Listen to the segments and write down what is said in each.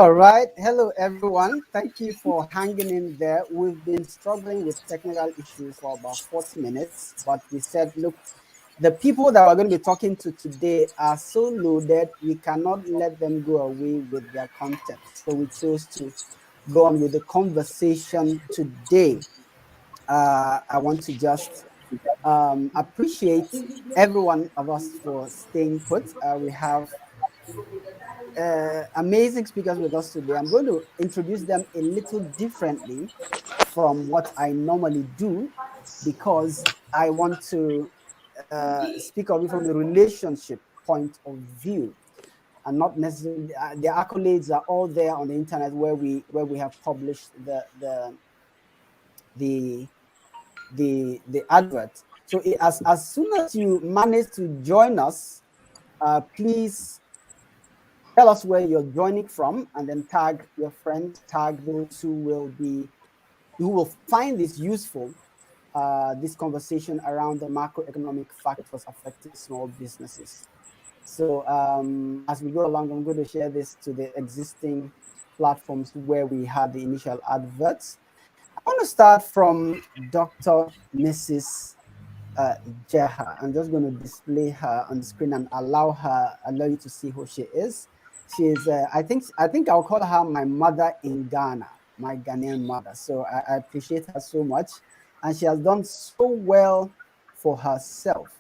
All right. Hello, everyone. Thank you for hanging in there. We've been struggling with technical issues for about 40 minutes, but we said, look, the people that we're going to be talking to today are so loaded, we cannot let them go away with their content. So we chose to go on with the conversation today. I want to just appreciate every one of us for staying put. We have amazing speakers with us today. I'm going to introduce them a little differently from what I normally do because I want to speak of it from the relationship point of view and not necessarily the accolades are all there on the internet where we have published the the advert. So as soon as you manage to join us, please tell us where you're joining from, and then tag your friends, tag those who will find this useful, this conversation around the macroeconomic factors affecting small businesses. So as we go along, I'm going to share this to the existing platforms where we had the initial adverts. I want to start from Dr. Mrs. Dzeha. I'm just going to display her on the screen and allow you to see who she is. She is, I think I'll call her my mother in Ghana, my Ghanaian mother. So I appreciate her so much, and she has done so well for herself.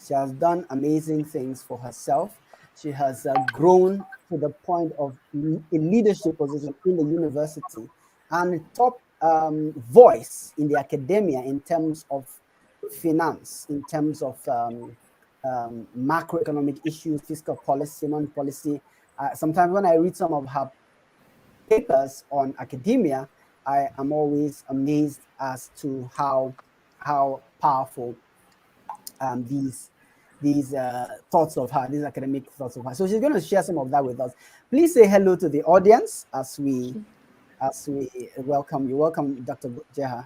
She has done amazing things for herself. She has grown to the point of a leadership position in the university and top voice in the academia in terms of finance, in terms of macroeconomic issues, fiscal policy, money policy. Sometimes when I read some of her papers on academia, I am always amazed as to how powerful these thoughts of her, these academic thoughts of her. So she's going to share some of that with us. Please say hello to the audience as we welcome you. Welcome, Dr. Dzeha.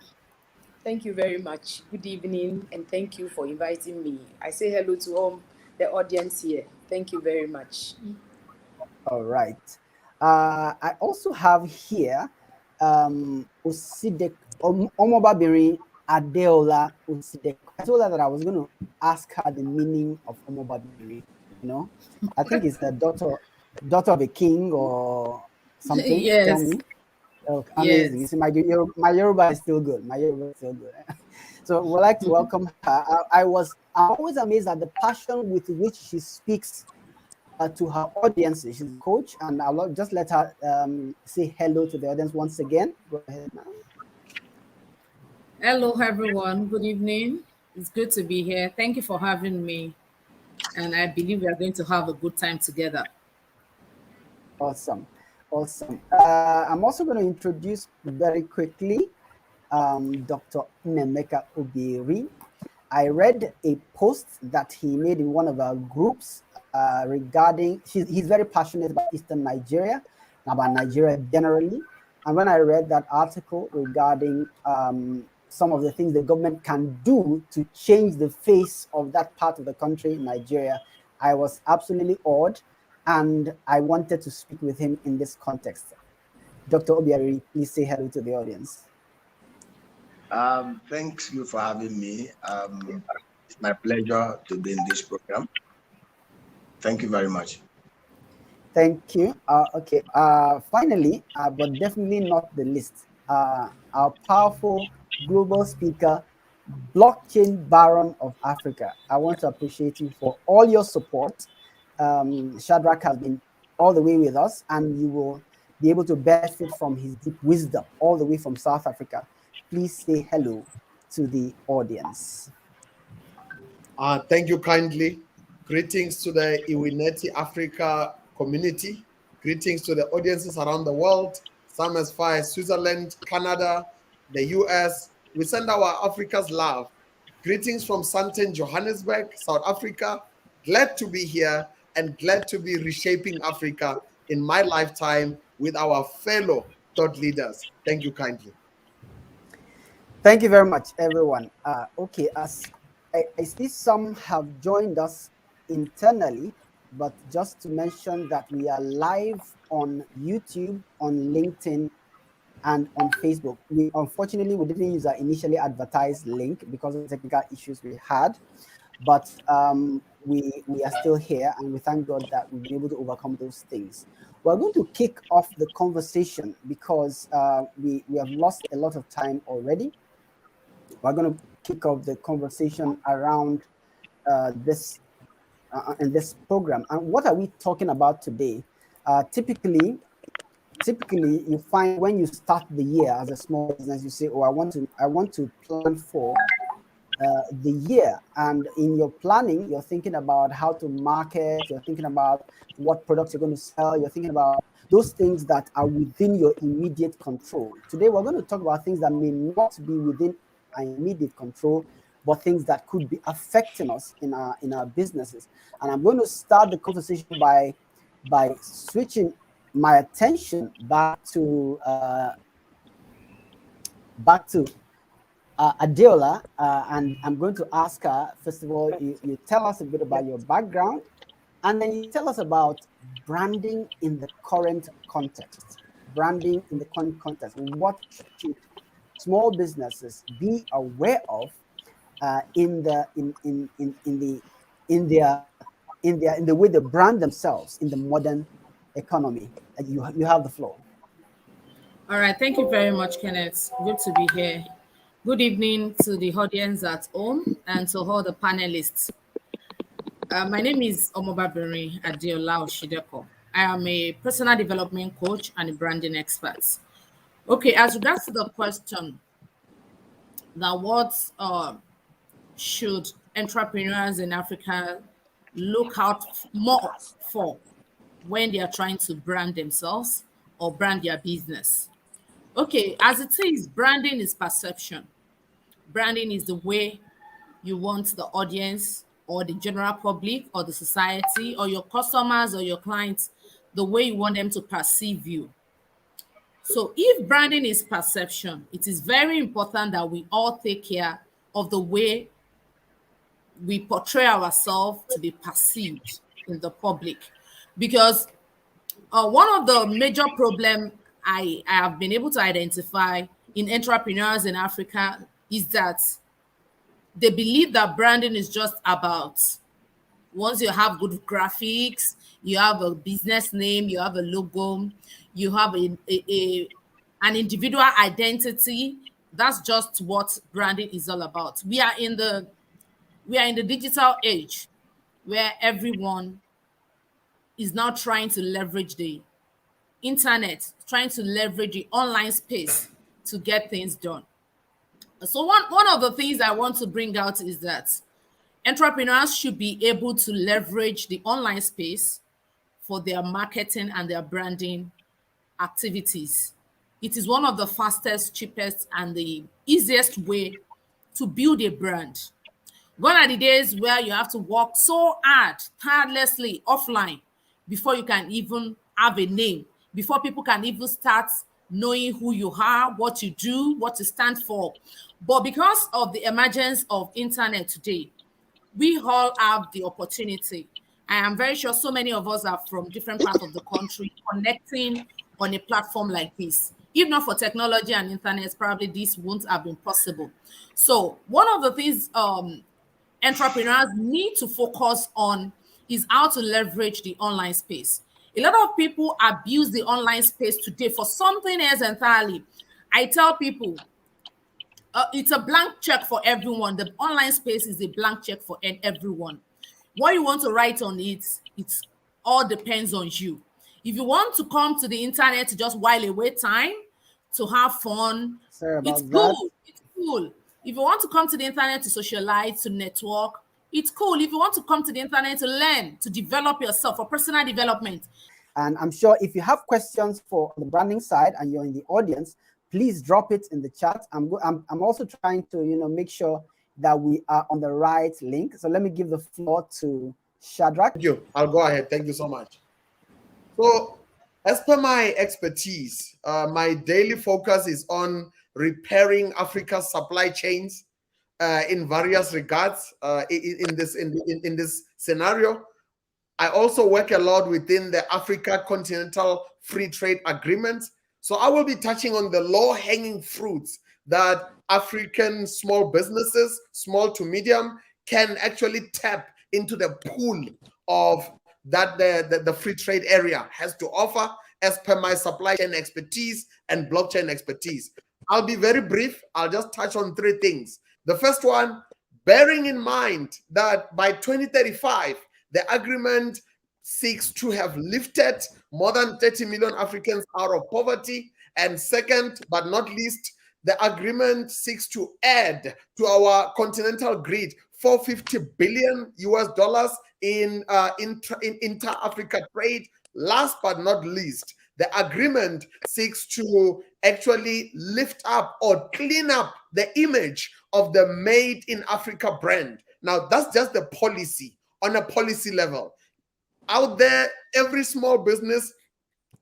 Thank you very much. Good evening, and thank you for inviting me. I say hello to all the audience here. Thank you very much. All right. I also have here Osideko, Omobabinrin, Adeola, Osideko. I told her that I was going to ask her the meaning of Omobabinrin. You know, I think it's the daughter of a king or something. Yes. Tell me. Oh, amazing. Yes. You see, my Yoruba is still good. My Yoruba is still good. So we'd like to welcome her. I'm always amazed at the passion with which she speaks to her audience. She's a coach, and I'll just let her say hello to the audience once again. Go ahead now. Hello, everyone. Good evening. It's good to be here. Thank you for having me. And I believe we are going to have a good time together. Awesome. I'm also going to introduce very quickly Dr. Nnaemeka Obiareri. I read a post that he made in one of our groups regarding, he's very passionate about Eastern Nigeria, about Nigeria generally. And when I read that article regarding some of the things the government can do to change the face of that part of the country, Nigeria, I was absolutely awed, and I wanted to speak with him in this context. Dr. Obiareri, please say hello to the audience. Thanks you for having me. It's my pleasure to be in this program. Thank you very much. Thank you. Okay. Finally, but definitely not the least, our powerful global speaker, blockchain baron of Africa. I want to appreciate you for all your support. Shadrack has been all the way with us, and you will be able to benefit from his deep wisdom all the way from South Africa. Please say hello to the audience. Thank you kindly. Greetings to the 𝐬𝐻𝐻 Africa community. Greetings to the audiences around the world, some as far as Switzerland, Canada, the US. We send our Africa's love. Greetings from Sandton, Johannesburg, South Africa. Glad to be here and glad to be reshaping Africa in my lifetime with our fellow thought leaders. Thank you kindly. Thank you very much, everyone. Okay, as I see some have joined us internally, but just to mention that we are live on YouTube, on LinkedIn, and on Facebook. Unfortunately, we didn't use our initially advertised link because of the technical issues we had, but we are still here, and we thank God that we've been able to overcome those things. We're going to kick off the conversation because we have lost a lot of time already. We're going to kick off the conversation around this in this program. And what are we talking about today? Typically, you find when you start the year as a small business, you say, "Oh, I want to plan for the year." And in your planning, you're thinking about how to market. You're thinking about what products you're going to sell. You're thinking about those things that are within your immediate control. Today, we're going to talk about things that may not be within our immediate control, but things that could be affecting us in our businesses. And I'm going to start the conversation by switching my attention back to Adeola, and I'm going to ask her, first of all, you tell us a bit about your background, and then you tell us about branding in the current context. Branding in the current context. What should small businesses be aware of in the way they brand themselves in the modern economy? You have the floor. All right. Thank you very much, Kenneth. Good to be here. Good evening to the audience at home and to all the panelists. My name is Omobabinrin Adeola Osideko. I am a personal development coach and a branding expert. Okay, as regards to the question, now what should entrepreneurs in Africa look out more for when they are trying to brand themselves or brand their business? Okay, as it is, branding is perception. Branding is the way you want the audience or the general public or the society or your customers or your clients, the way you want them to perceive you. So if branding is perception, it is very important that we all take care of the way we portray ourselves to be perceived in the public. Because one of the major problems I have been able to identify in entrepreneurs in Africa is that they believe that branding is just about once you have good graphics, you have a business name, you have a logo, you have an individual identity. That's just what branding is all about. We are in the digital age where everyone is now trying to leverage the internet, trying to leverage the online space to get things done. So one of the things I want to bring out is that entrepreneurs should be able to leverage the online space for their marketing and their branding activities. It is one of the fastest, cheapest, and the easiest way to build a brand. Gone are the days where you have to work so hard, tirelessly offline before you can even have a name, before people can even start knowing who you are, what you do, what you stand for. But because of the emergence of internet today, we all have the opportunity. I am very sure so many of us are from different parts of the country connecting on a platform like this. If not for technology and internet, probably this wouldn't have been possible. So one of the things entrepreneurs need to focus on is how to leverage the online space. A lot of people abuse the online space today for something else entirely. I tell people, it's a blank check for everyone. The online space is a blank check for everyone. What you want to write on it, it all depends on you. If you want to come to the internet to just while away time, to have fun, it's cool. It's cool. If you want to come to the internet to socialize, to network, it's cool. If you want to come to the internet to learn, to develop yourself for personal development. And I'm sure if you have questions for the branding side and you're in the audience, please drop it in the chat. I'm also trying to make sure that we are on the right link. So let me give the floor to Shadrack. Thank you. I'll go ahead. Thank you so much. So as per my expertise, my daily focus is on repairing Africa's supply chains in various regards. In this scenario, I also work a lot within the Africa Continental Free Trade Agreement. So I will be touching on the low-hanging fruits that African small businesses, small to medium, can actually tap into the pool of that the free trade area has to offer, as per my supply chain expertise and blockchain expertise. I'll be very brief. I'll just touch on 3 things. The first one, bearing in mind that by 2035, the agreement seeks to have lifted more than 30 million Africans out of poverty. And second, but not least, the agreement seeks to add to our continental grid $450 billion in inter-Africa trade. Last but not least, the agreement seeks to actually lift up or clean up the image of the Made in Africa brand. Now, that's just the policy on a policy level. Out there, every small business,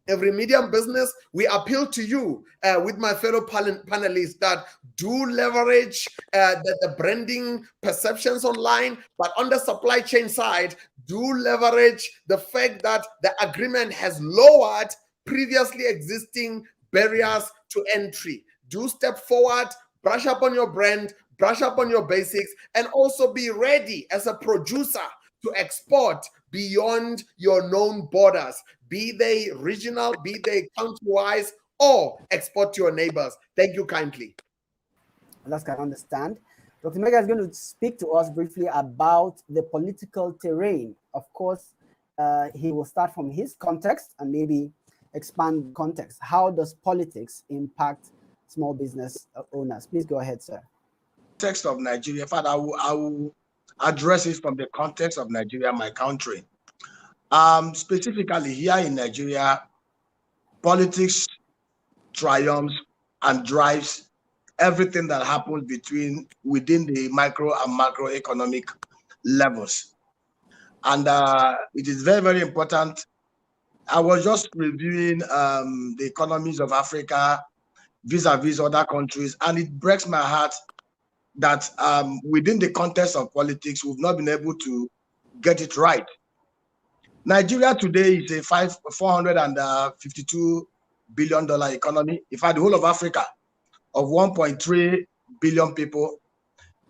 every medium business, we appeal to you with my fellow panelists that do leverage the branding perceptions online, but on the supply chain side, do leverage the fact that the agreement has lowered previously existing barriers to entry. Do step forward, brush up on your brand, brush up on your basics, and also be ready as a producer to export beyond your known borders, be they regional, be they country-wise, or export to your neighbors. Thank you kindly. That's can understand. Dr. Nnaemeka is going to speak to us briefly about the political terrain. Of course, he will start from his context and maybe expand context. How does politics impact small business owners? Please go ahead, sir. Context of Nigeria. In fact, I will address it from the context of Nigeria, my country. Specifically here in Nigeria, politics triumphs and drives everything that happens within the micro and macroeconomic levels. And it is very, very important. I was just reviewing the economies of Africa vis-a-vis other countries, and it breaks my heart that within the context of politics, we've not been able to get it right. Nigeria today is a $452 billion economy. In fact, the whole of Africa of 1.3 billion people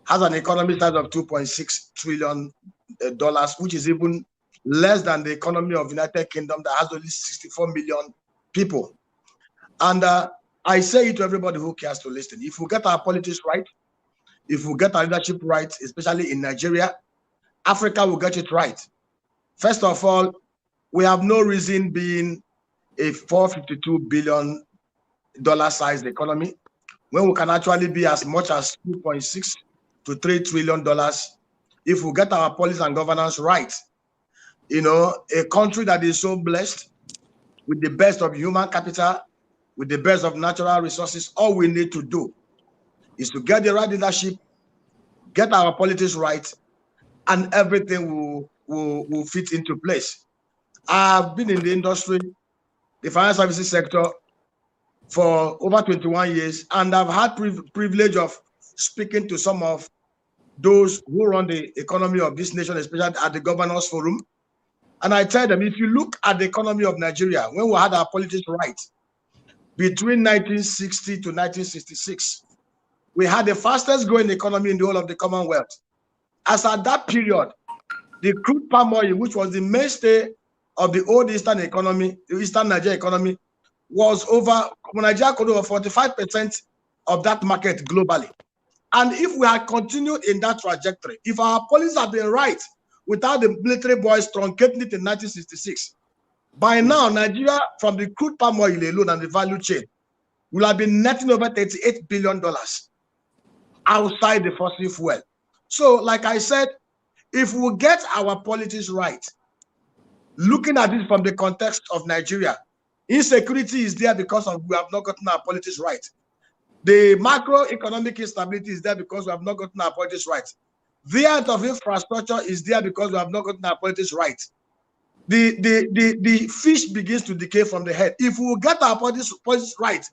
has an economy size of $2.6 trillion, which is even less than the economy of the United Kingdom that has only 64 million people. And I say it to everybody who cares to listen. If we get our politics right, if we get our leadership right, especially in Nigeria, Africa will get it right. First of all, we have no reason being a $452 billion sized economy when we can actually be as much as $2.6 to $3 trillion if we get our policy and governance right. You know, a country that is so blessed with the best of human capital, with the best of natural resources, all we need to do is to get the right leadership, get our politics right, and everything will fit into place. I've been in the industry, the financial services sector, for over 21 years, and I've had privilege of speaking to some of those who run the economy of this nation, especially at the Governors Forum. And I tell them, if you look at the economy of Nigeria, when we had our politics right, between 1960 to 1966, we had the fastest growing economy in the whole of the Commonwealth. As at that period, the crude palm oil, which was the mainstay of the old Eastern economy, the Eastern Nigeria economy, was over, Nigeria could over 45% of that market globally. And if we had continued in that trajectory, if our policies had been right without the military boys truncating it in 1966, by now, Nigeria, from the crude palm oil alone and the value chain, will have been netting over $38 billion outside the fossil fuel. So, like I said, if we get our politics right, looking at it from the context of Nigeria, insecurity is there because we have not gotten our politics right. The macroeconomic instability is there because we have not gotten our politics right. The art of infrastructure is there because we have not gotten our politics right. The fish begins to decay from the head. If we get our politics right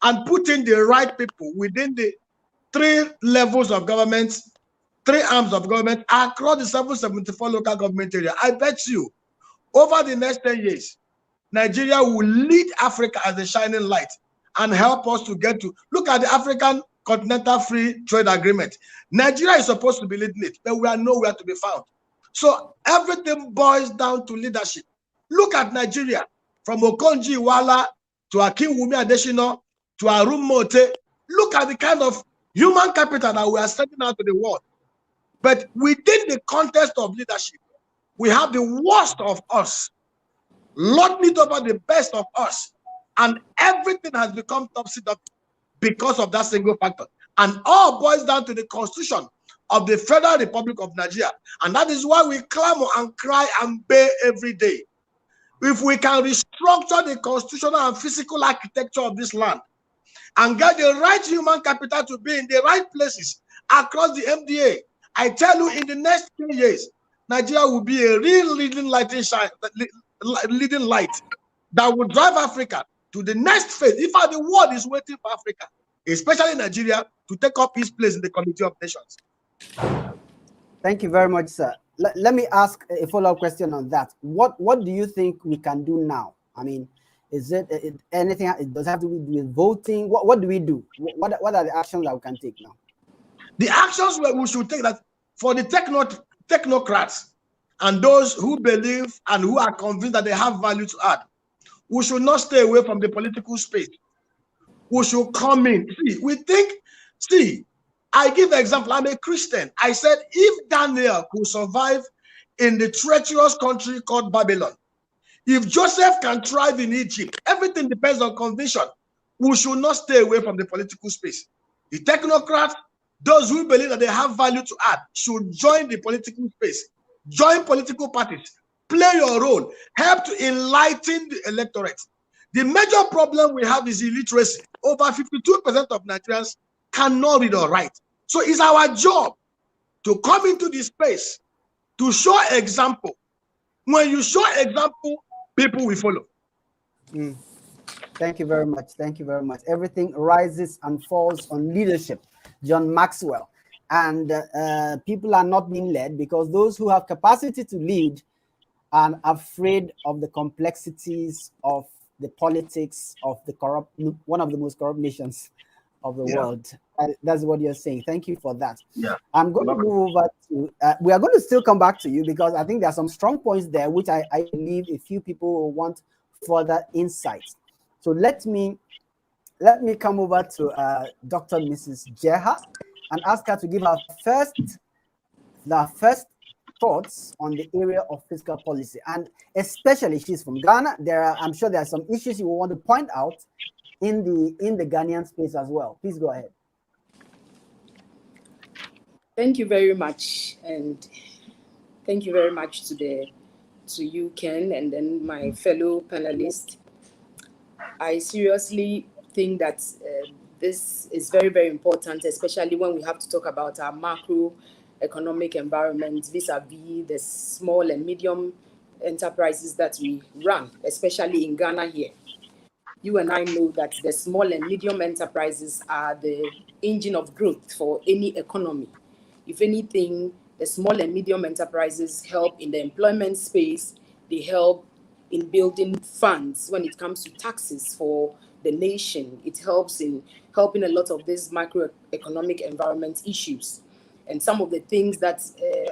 and put in the right people within the 3 levels of government, 3 arms of government across the 774 local government area, I bet you over the next 10 years, Nigeria will lead Africa as a shining light and help us to get to, look at the African Continental Free Trade Agreement. Nigeria is supposed to be leading it, but we are nowhere to be found. So everything boils down to leadership. Look at Nigeria, from Okonjo-Iweala to Akinwumi Adesina to Arun Mote. Look at the kind of human capital that we are sending out to the world. But within the context of leadership, we have the worst of us lording it over the best of us, and everything has become topsy-turvy because of that single factor. And all boils down to the Constitution of the Federal Republic of Nigeria. And that is why we clamor and cry and bay every day. If we can restructure the constitutional and physical architecture of this land and get the right human capital to be in the right places across the MDA, I tell you, in the next 10 years, Nigeria will be a real leading light that will drive Africa to the next phase. In fact, the world is waiting for Africa, especially Nigeria, to take up its place in the Community of Nations. Thank you very much, sir. Let me ask a follow-up question on that. What do you think we can do now? I mean, is it anything? It does have to do with voting. What do we do? What are the actions that we can take now? The actions we should take, that for the technocrats and those who believe and who are convinced that they have value to add, we should not stay away from the political space. We should come in. See, I give an example. I'm a Christian. I said, if Daniel could survive in the treacherous country called Babylon, if Joseph can thrive in Egypt, everything depends on conviction. We should not stay away from the political space. The technocrats, those who believe that they have value to add, should join the political space, join political parties, play your role, help to enlighten the electorate. The major problem we have is illiteracy. Over 52% of Nigerians cannot read or write. So it's our job to come into this space to show example. When you show example, people will follow. Thank you very much. Thank you very much. Everything rises and falls on leadership. John Maxwell. And people are not being led because those who have capacity to lead are afraid of the complexities of the politics of the one of the most corrupt nations of the world. That's what you're saying. Thank you for that. I'm going to move over to, we are going to still come back to you because I think there are some strong points there, which I believe a few people will want further insights. So let me come over to Dr. Mrs. Dzeha and ask her to give her first thoughts on the area of fiscal policy. And especially, she's from Ghana. I'm sure there are some issues you will want to point out in the Ghanaian space as well. Please go ahead. Thank you very much, and thank you very much to you, Ken, and then my fellow panelists. I seriously think that this is very, very important, especially when we have to talk about our macroeconomic environment vis-a-vis the small and medium enterprises that we run, especially in Ghana here. You and I know that the small and medium enterprises are the engine of growth for any economy. If anything, the small and medium enterprises help in the employment space. They help in building funds when it comes to taxes for the nation. It helps in helping a lot of these macroeconomic environment issues. And some of the things that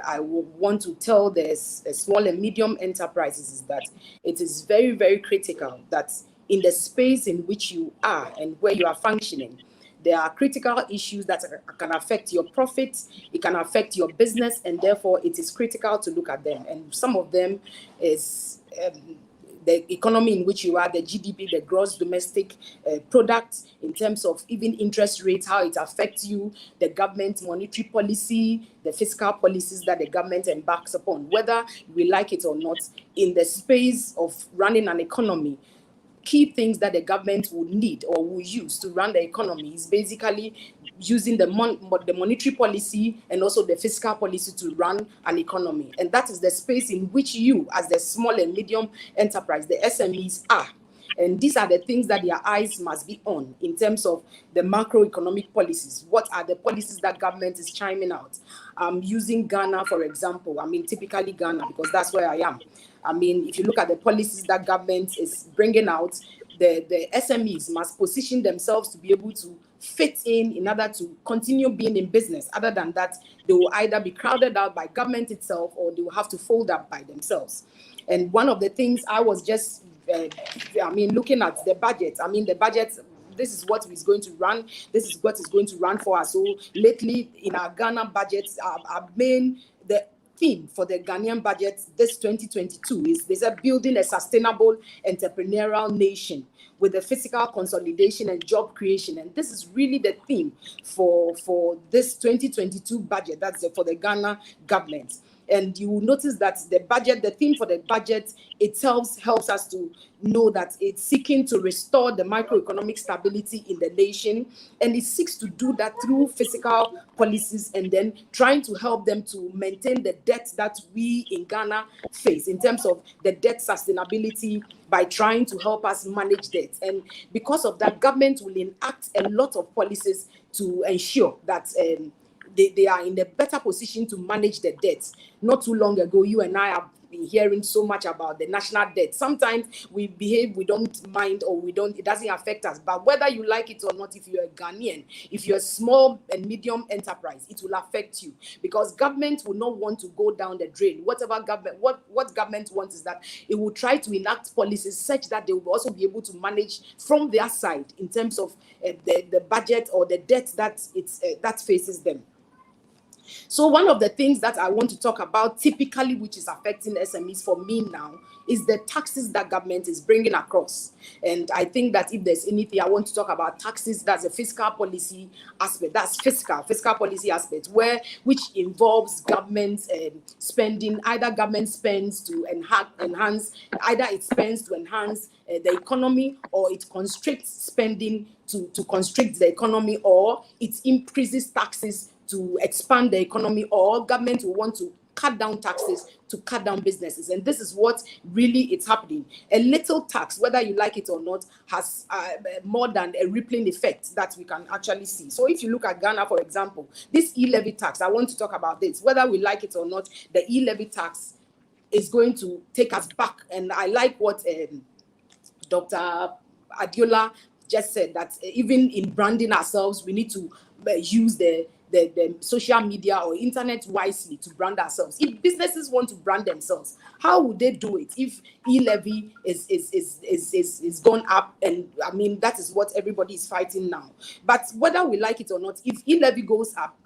I would want to tell the small and medium enterprises is that it is very, very critical that in the space in which you are and where you are functioning, there are critical issues that can affect your profits, it can affect your business, and therefore it is critical to look at them. And some of them is the economy in which you are, the GDP, the gross domestic product, in terms of even interest rates, how it affects you, the government monetary policy, the fiscal policies that the government embarks upon, whether we like it or not. In the space of running an economy, key things that the government would need or will use to run the economy is basically using the monetary policy and also the fiscal policy to run an economy. And that is the space in which you, as the small and medium enterprise, the SMEs are. And these are the things that their eyes must be on in terms of the macroeconomic policies. What are the policies that government is chiming out? Using Ghana, for example. I mean, typically Ghana, because that's where I am. I mean, if you look at the policies that government is bringing out, the SMEs must position themselves to be able to fit in order to continue being in business. Other than that, they will either be crowded out by government itself or they will have to fold up by themselves. And one of the things I was just, looking at the budget. I mean, the budget, this is what is going to run. This is what is going to run for us. So lately in our Ghana budgets, the theme for the Ghanaian budget this 2022 is they said building a sustainable entrepreneurial nation with the fiscal consolidation and job creation. And this is really the theme for this 2022 budget. That's for the Ghana government. And you will notice that the theme for the budget itself helps us to know that it's seeking to restore the macroeconomic stability in the nation. And it seeks to do that through fiscal policies and then trying to help them to maintain the debt that we in Ghana face in terms of the debt sustainability by trying to help us manage debt. And because of that, government will enact a lot of policies to ensure that they are in a better position to manage the debt. Not too long ago, you and I have been hearing so much about the national debt. Sometimes we behave, we don't mind, or it doesn't affect us. But whether you like it or not, if you're a Ghanaian, if you're a small and medium enterprise, it will affect you because government will not want to go down the drain. What government wants is that it will try to enact policies such that they will also be able to manage from their side in terms of the budget or the debt that faces them. So one of the things that I want to talk about typically, which is affecting SMEs for me now, is the taxes that government is bringing across. And I think that if there's anything I want to talk about taxes, that's a fiscal policy aspect. That's fiscal policy aspect, which involves government spending. Either government spends to enhance, either it spends to enhance the economy, or it constricts spending to constrict the economy, or it increases taxes to expand the economy, or government will want to cut down taxes to cut down businesses. And this is what really is happening. A little tax, whether you like it or not, has more than a rippling effect that we can actually see. So if you look at Ghana, for example, this e-levy tax, I want to talk about this. Whether we like it or not, the e-levy tax is going to take us back. And I like what Dr. Adeola just said, that even in branding ourselves, we need to use the social media or internet wisely to brand ourselves. If businesses want to brand themselves, how would they do it if e-levy is gone up? And I mean, that is what everybody is fighting now. But whether we like it or not, if e-levy goes up,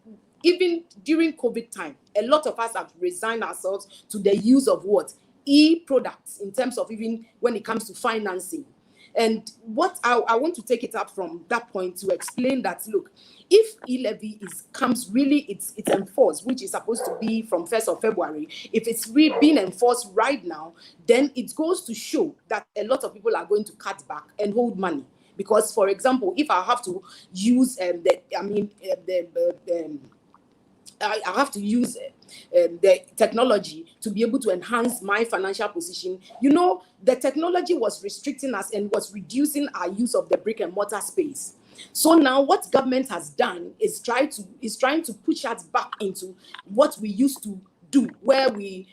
even during COVID time, a lot of us have resigned ourselves to the use of what? E-products, in terms of even when it comes to financing. And what I want to take it up from that point to explain that, look, if e-levy it's enforced, which is supposed to be from 1st of February, if it's being enforced right now, then it goes to show that a lot of people are going to cut back and hold money. Because, for example, if I have to use I have to use the technology to be able to enhance my financial position. You know, the technology was restricting us and was reducing our use of the brick and mortar space. So now what government has done is trying to push us back into what we used to do, where we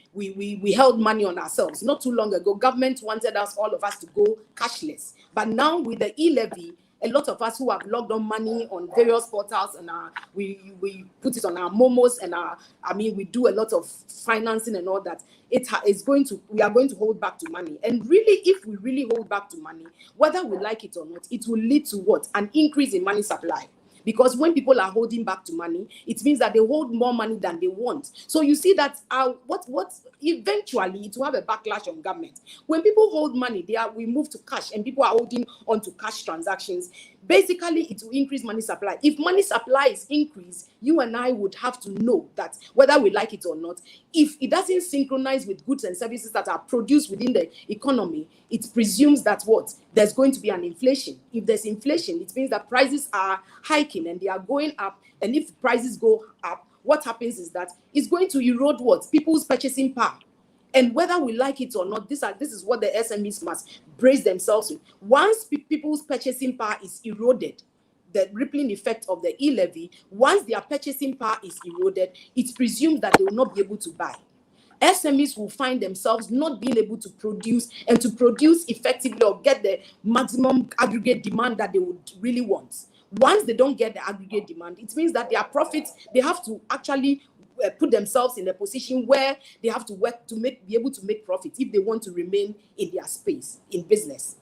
held money on ourselves. Not too long ago, government wanted all of us to go cashless. But now with the e-levy, a lot of us who have logged on money on various portals, and we put it on our momos, and we do a lot of financing and all that. We are going to hold back to money. And really, if we really hold back to money, whether we like it or not, it will lead to what? An increase in money supply. Because when people are holding back to money, it means that they hold more money than they want. So you see that what eventually it will have a backlash on government. When people hold money, we move to cash, and people are holding on to cash transactions. Basically, it will increase money supply. If money supply is increased, you and I would have to know that whether we like it or not, if it doesn't synchronize with goods and services that are produced within the economy, it presumes that what? There's going to be an inflation. If there's inflation, it means that prices are hiking and they are going up. And if prices go up, what happens is that it's going to erode what? People's purchasing power. And whether we like it or not, this is what the SMEs must brace themselves with. Once people's purchasing power is eroded, the rippling effect of the e-levy, once their purchasing power is eroded, it's presumed that they will not be able to buy. SMEs will find themselves not being able to produce and to produce effectively or get the maximum aggregate demand that they would really want. Once they don't get the aggregate demand, it means that their profits, they have to actually put themselves in a position where they have to work to be able to make profit if they want to remain in their space in business.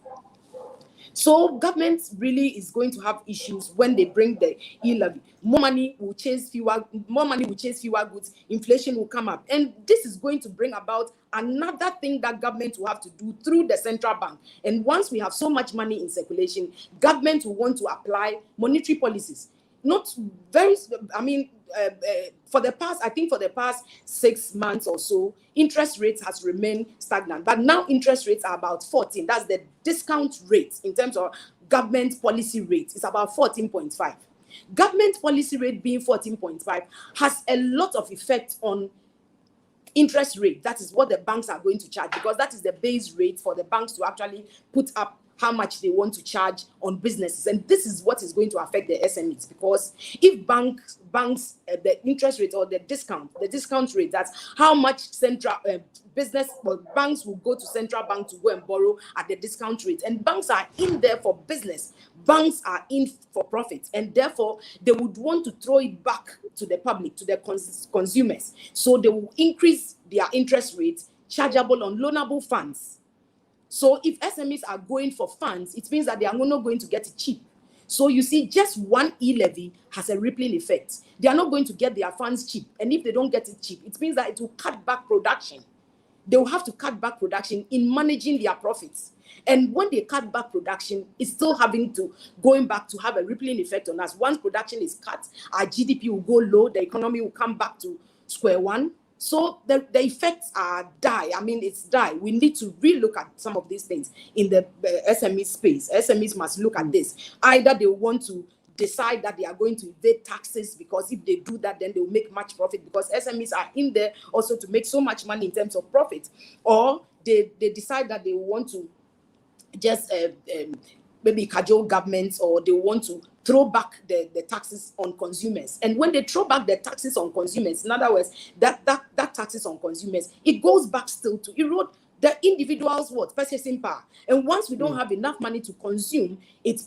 So government really is going to have issues when they bring the e-levy. More money will chase fewer goods, inflation will come up. And this is going to bring about another thing that government will have to do through the central bank. And once we have so much money in circulation, government will want to apply monetary policies. Not very, for the past 6 months or so, interest rates has remained stagnant. But now interest rates are about 14. That's the discount rate in terms of government policy rate. It's about 14.5. Government policy rate being 14.5 has a lot of effect on interest rate. That is what the banks are going to charge, because that is the base rate for the banks to actually put up how much they want to charge on businesses. And this is what is going to affect the SMEs, because if banks the interest rate or the discount rate, that's how much central banks will go to central bank to go and borrow at the discount rate. And banks are in there for business. Banks are in for profit, and therefore they would want to throw it back to the public, to the consumers. So they will increase their interest rates chargeable on loanable funds. So if SMEs are going for funds, it means that they are not going to get it cheap. So you see, just one e-levy has a rippling effect. They are not going to get their funds cheap. And if they don't get it cheap, it means that it will cut back production. They will have to cut back production in managing their profits. And when they cut back production, it's still going back to have a rippling effect on us. Once production is cut, our GDP will go low, the economy will come back to square one. So the effects are die. It's die. We need to relook at some of these things in the SME space. SMEs must look at this. Either they want to decide that they are going to evade taxes, because if they do that, then they will make much profit, because SMEs are in there also to make so much money in terms of profit. Or they decide that they want to just maybe cajole governments, or they want to throw back the taxes on consumers. And when they throw back the taxes on consumers, in other words, that taxes on consumers, it goes back still to erode the individual's purchasing power. And once we don't have enough money to consume, it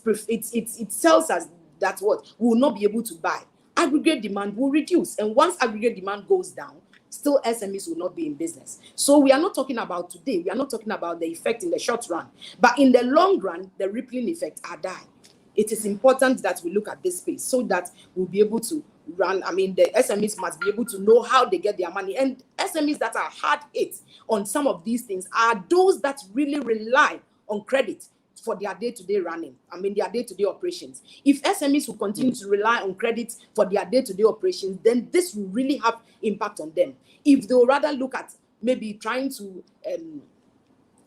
tells us that we will not be able to buy. Aggregate demand will reduce. And once aggregate demand goes down, still SMEs will not be in business. So we are not talking about today. We are not talking about the effect in the short run. But in the long run, the rippling effects are there. It is important that we look at this space so that we'll be able to run. The SMEs must be able to know how they get their money. And SMEs that are hard hit on some of these things are those that really rely on credit for their day-to-day running, their day-to-day operations. If SMEs will continue to rely on credit for their day-to-day operations, then this will really have impact on them. If they'll rather look at maybe trying to,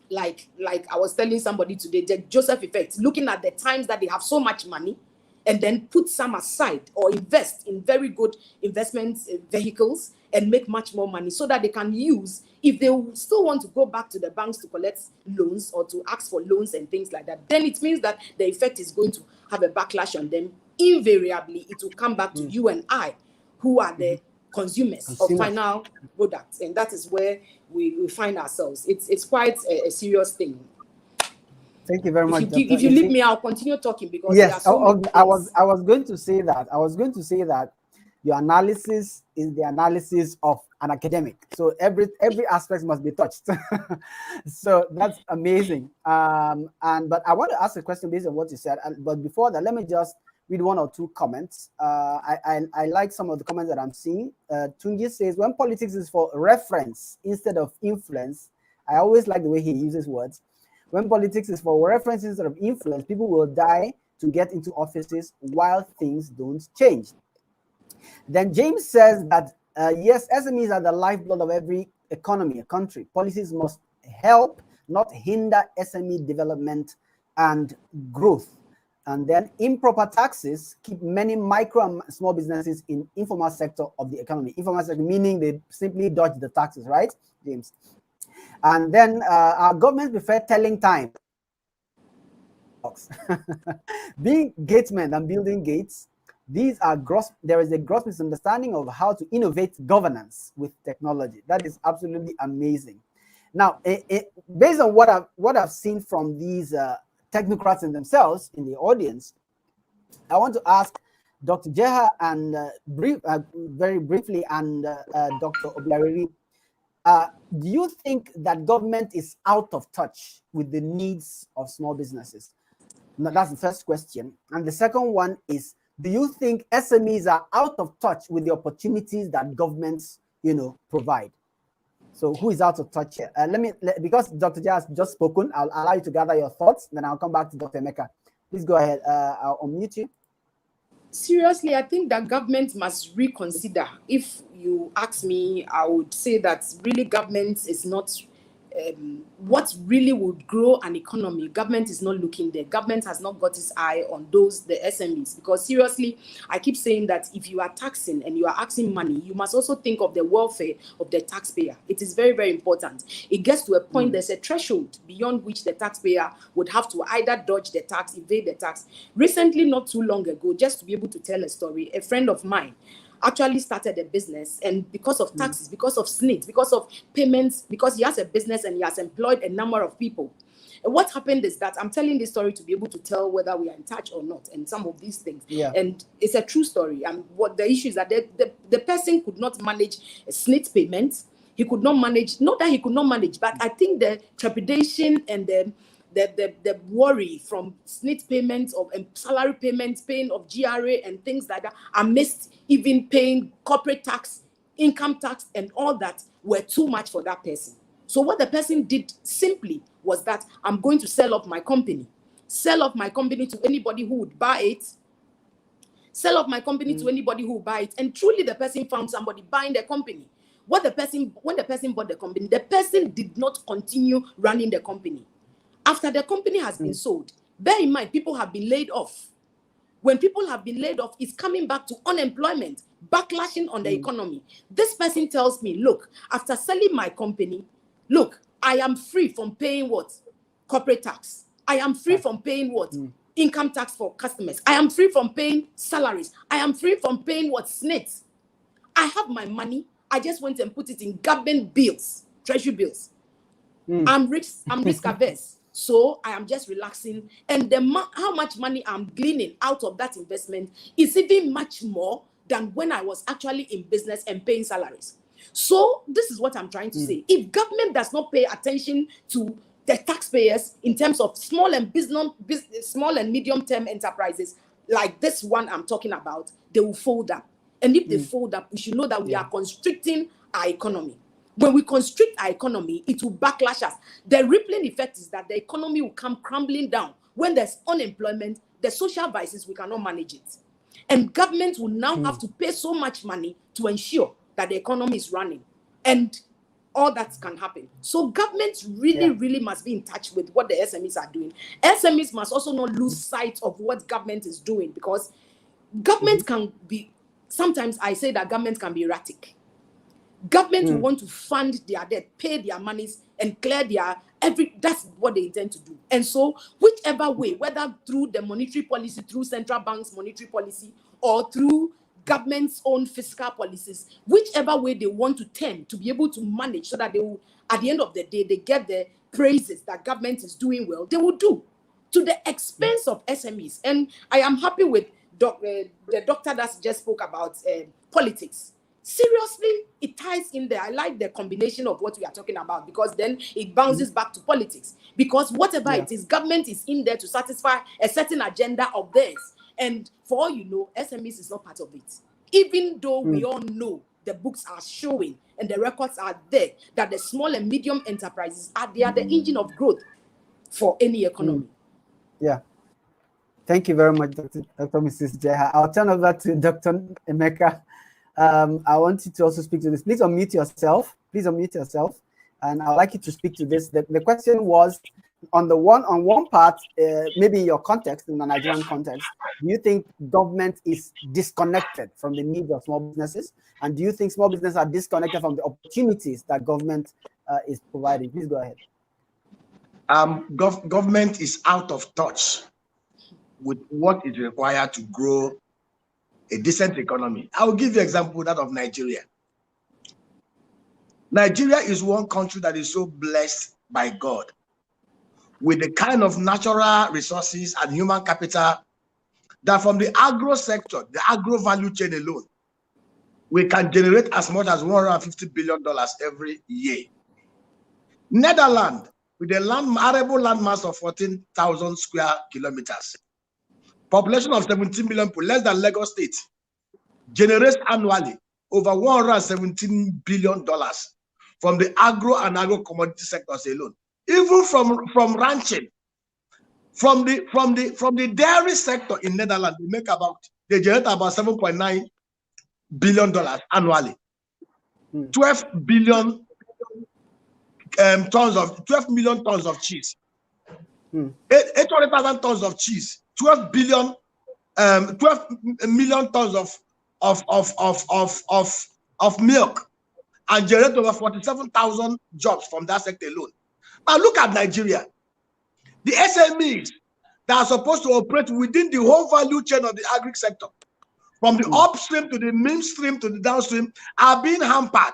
like I was telling somebody today, the Joseph effect, looking at the times that they have so much money and then put some aside or invest in very good investment vehicles and make much more money so that they can use, if they still want to go back to the banks to collect loans or to ask for loans and things like that, then it means that the effect is going to have a backlash on them. Invariably, it will come back to you and I, who are the consumers of final products. And that is where we find ourselves. It's quite a serious thing. Thank you very much. If you leave me, I'll continue talking, because yes, there are I was going to say that. I was going to say that your analysis is the analysis of an academic. So every aspect must be touched. So that's amazing. But I want to ask a question based on what you said. But before that, let me just read one or two comments. I like some of the comments that I'm seeing. Tunji says, when politics is for reference instead of influence, I always like the way he uses words. When politics is for reference instead of influence, people will die to get into offices while things don't change. Then James says that, yes, SMEs are the lifeblood of every economy, a country. Policies must help, not hinder SME development and growth. And then improper taxes keep many micro and small businesses in informal sector of the economy. Informal sector meaning they simply dodge the taxes, right, James? And then our government prefer telling time. Being gatesmen and building gates, these are there is a gross misunderstanding of how to innovate governance with technology. That is absolutely amazing. Now, based on what I've seen from these technocrats in themselves in the audience, I want to ask Dr. Dzeha and very briefly, and Dr. Obiareri, do you think that government is out of touch with the needs of small businesses? Now, that's the first question. And the second one is, do you think SMEs are out of touch with the opportunities that governments, provide? So who is out of touch here? Because Dr. Dzeha has just spoken, I'll allow you to gather your thoughts, then I'll come back to Dr. Nnaemeka. Please go ahead. I'll unmute you. Seriously, I think that government must reconsider. If you ask me, I would say that really government is not what really would grow an economy. Government is not looking there. Government has not got its eye on the SMEs. Because seriously, I keep saying that if you are taxing and you are asking money, you must also think of the welfare of the taxpayer. It is very, very important. It gets to a point, there's a threshold beyond which the taxpayer would have to either dodge the tax, evade the tax. Recently, not too long ago, just to be able to tell a story, a friend of mine actually started a business, and because of taxes, because of SNIT, because of payments, because he has a business and he has employed a number of people. And what happened is that I'm telling this story to be able to tell whether we are in touch or not, and some of these things. Yeah. And it's a true story. And what the issue is that the person could not manage a SNIT payment. He could not manage, not that he could not manage, but I think the trepidation and the worry from SNIT payments of salary payments, paying of GRA and things like that, amidst even paying corporate tax, income tax, and all that were too much for that person. So what the person did simply was that I'm going to sell off my company to anybody who would buy it. Sell off my company to anybody who would buy it. And truly the person found somebody buying the company. When the person bought the company, the person did not continue running the company. After the company has been sold, bear in mind, people have been laid off. When people have been laid off, it's coming back to unemployment, backlashing on the economy. This person tells me, look, after selling my company, look, I am free from paying what? Corporate tax. I am free from paying what? Income tax for customers. I am free from paying salaries. I am free from paying what? SNIT. I have my money. I just went and put it in government bills, treasury bills. I'm risk averse. So I am just relaxing, and how much money I'm gleaning out of that investment is even much more than when I was actually in business and paying salaries. So this is what I'm trying to say. If government does not pay attention to the taxpayers in terms of small and medium-term enterprises like this one I'm talking about, they will fold up. And if they fold up, we should know that we are constricting our economy. When we constrict our economy, it will backlash us. The rippling effect is that the economy will come crumbling down. When there's unemployment, the social vices, we cannot manage it. And government will now have to pay so much money to ensure that the economy is running. And all that can happen. So government really must be in touch with what the SMEs are doing. SMEs must also not lose sight of what government is doing, because government can be, sometimes I say that government can be erratic. Government will want to fund their debt, pay their monies, and clear that's what they intend to do. And so, whichever way, whether through the monetary policy, through central bank's monetary policy, or through government's own fiscal policies, whichever way they want to tend to be able to manage, so that they will, at the end of the day, they get the praises that government is doing well, they will do, to the expense of SMEs. And I am happy with the doctor that just spoke about politics. Seriously, it ties in there. I like the combination of what we are talking about, because then it bounces back to politics. Because whatever it is, government is in there to satisfy a certain agenda of theirs. And for all you know, SMEs is not part of it. Even though we all know the books are showing and the records are there that the small and medium enterprises they are the engine of growth for any economy. Yeah. Thank you very much, Dr. Mrs. Dzeha. I'll turn over to Dr. Nnaemeka. I want you to also speak to this. Please unmute yourself. And I'd like you to speak to this. The question was, on one part, maybe in your context, in the Nigerian context, do you think government is disconnected from the needs of small businesses? And do you think small businesses are disconnected from the opportunities that government is providing? Please go ahead. Government is out of touch with what is required to grow a decent economy. I will give you an example, that of Nigeria. Nigeria is one country that is so blessed by God with the kind of natural resources and human capital that from the agro sector, the agro value chain alone, we can generate as much as $150 billion every year. Netherlands, with a arable landmass of 14,000 square kilometers, population of 17 million people, less than Lagos State, generates annually over $117 billion from the agro and agro commodity sectors alone. Even from ranching, from the dairy sector in Netherlands, they generate about $7.9 billion annually. 12 million tons of cheese. 800,000 tons of cheese. 12 million tons of milk, and generate over 47,000 jobs from that sector alone. Now look at Nigeria. The SMEs that are supposed to operate within the whole value chain of the agri sector, from the upstream to the midstream to the downstream, are being hampered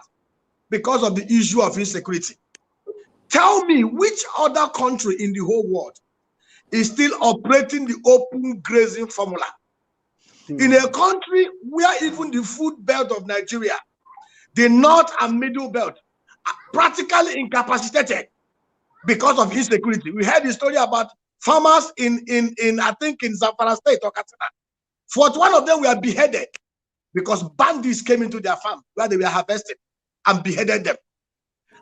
because of the issue of insecurity. Tell me which other country in the whole world is still operating the open grazing formula? In a country where even the food belt of Nigeria, the north and middle belt, are practically incapacitated because of insecurity. We heard the story about farmers in I think in Zamfara State or Katsina. 41 of them were beheaded because bandits came into their farm where they were harvesting and beheaded them.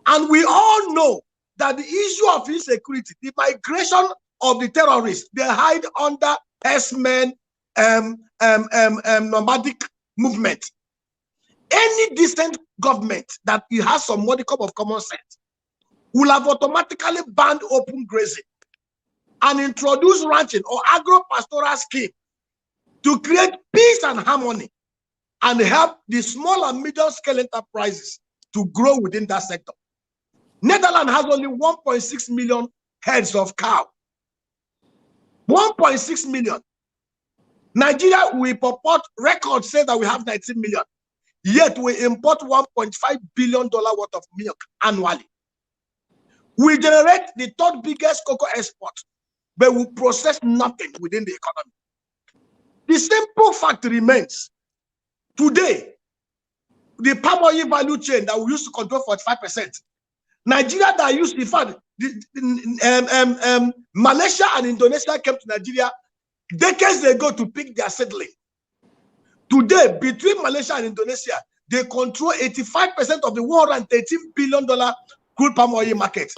And we all know that the issue of insecurity, the migration of the terrorists, they hide under herdsmen, nomadic movement. Any decent government that has some modicum of common sense will have automatically banned open grazing and introduce ranching or agro-pastoral scheme to create peace and harmony and help the small and medium-scale enterprises to grow within that sector. Netherlands has only 1.6 million heads of cow. 1.6 million. Nigeria, we purport records say that we have 19 million. Yet we import $1.5 billion worth of milk annually. We generate the third biggest cocoa export, but we process nothing within the economy. The simple fact remains, today, the palm oil value chain that we used to control 45%, Nigeria that used, in fact, Malaysia and Indonesia came to Nigeria decades ago to pick their seedling. Today, between Malaysia and Indonesia, they control 85% of the $113 billion crude palm oil market.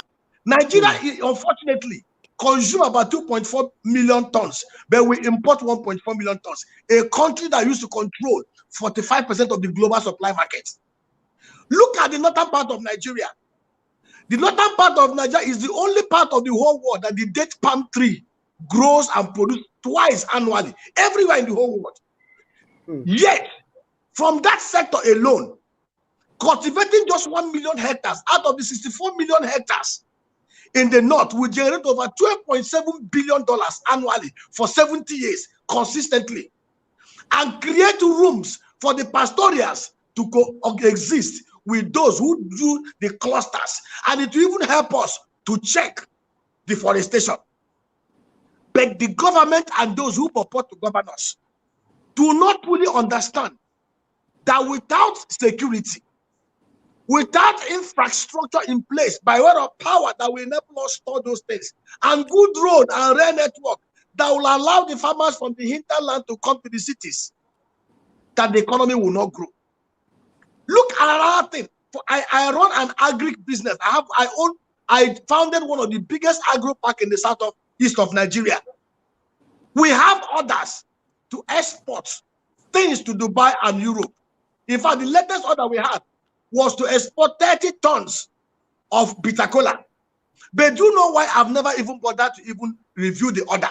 Nigeria, unfortunately, consumes about 2.4 million tons, but we import 1.4 million tons. A country that used to control 45% of the global supply market. Look at the northern part of Nigeria. The northern part of Nigeria is the only part of the whole world that the date palm tree grows and produces twice annually, everywhere in the whole world. Yet, from that sector alone, cultivating just 1 million hectares out of the 64 million hectares in the north will generate over $12.7 billion annually for 70 years consistently, and create rooms for the pastoralists to coexist with those who do the clusters, and it will even help us to check deforestation. But the government and those who purport to govern us do not fully understand that without security, without infrastructure in place by way of power that will enable us to store those things, and good road and rail network that will allow the farmers from the hinterland to come to the cities, that the economy will not grow. Look at another thing. I run an agri business. I founded one of the biggest agro park in the southeast of Nigeria. We have orders to export things to Dubai and Europe. In fact, the latest order we had was to export 30 tons of bitter cola. But do you know why I've never even bothered to even review the order?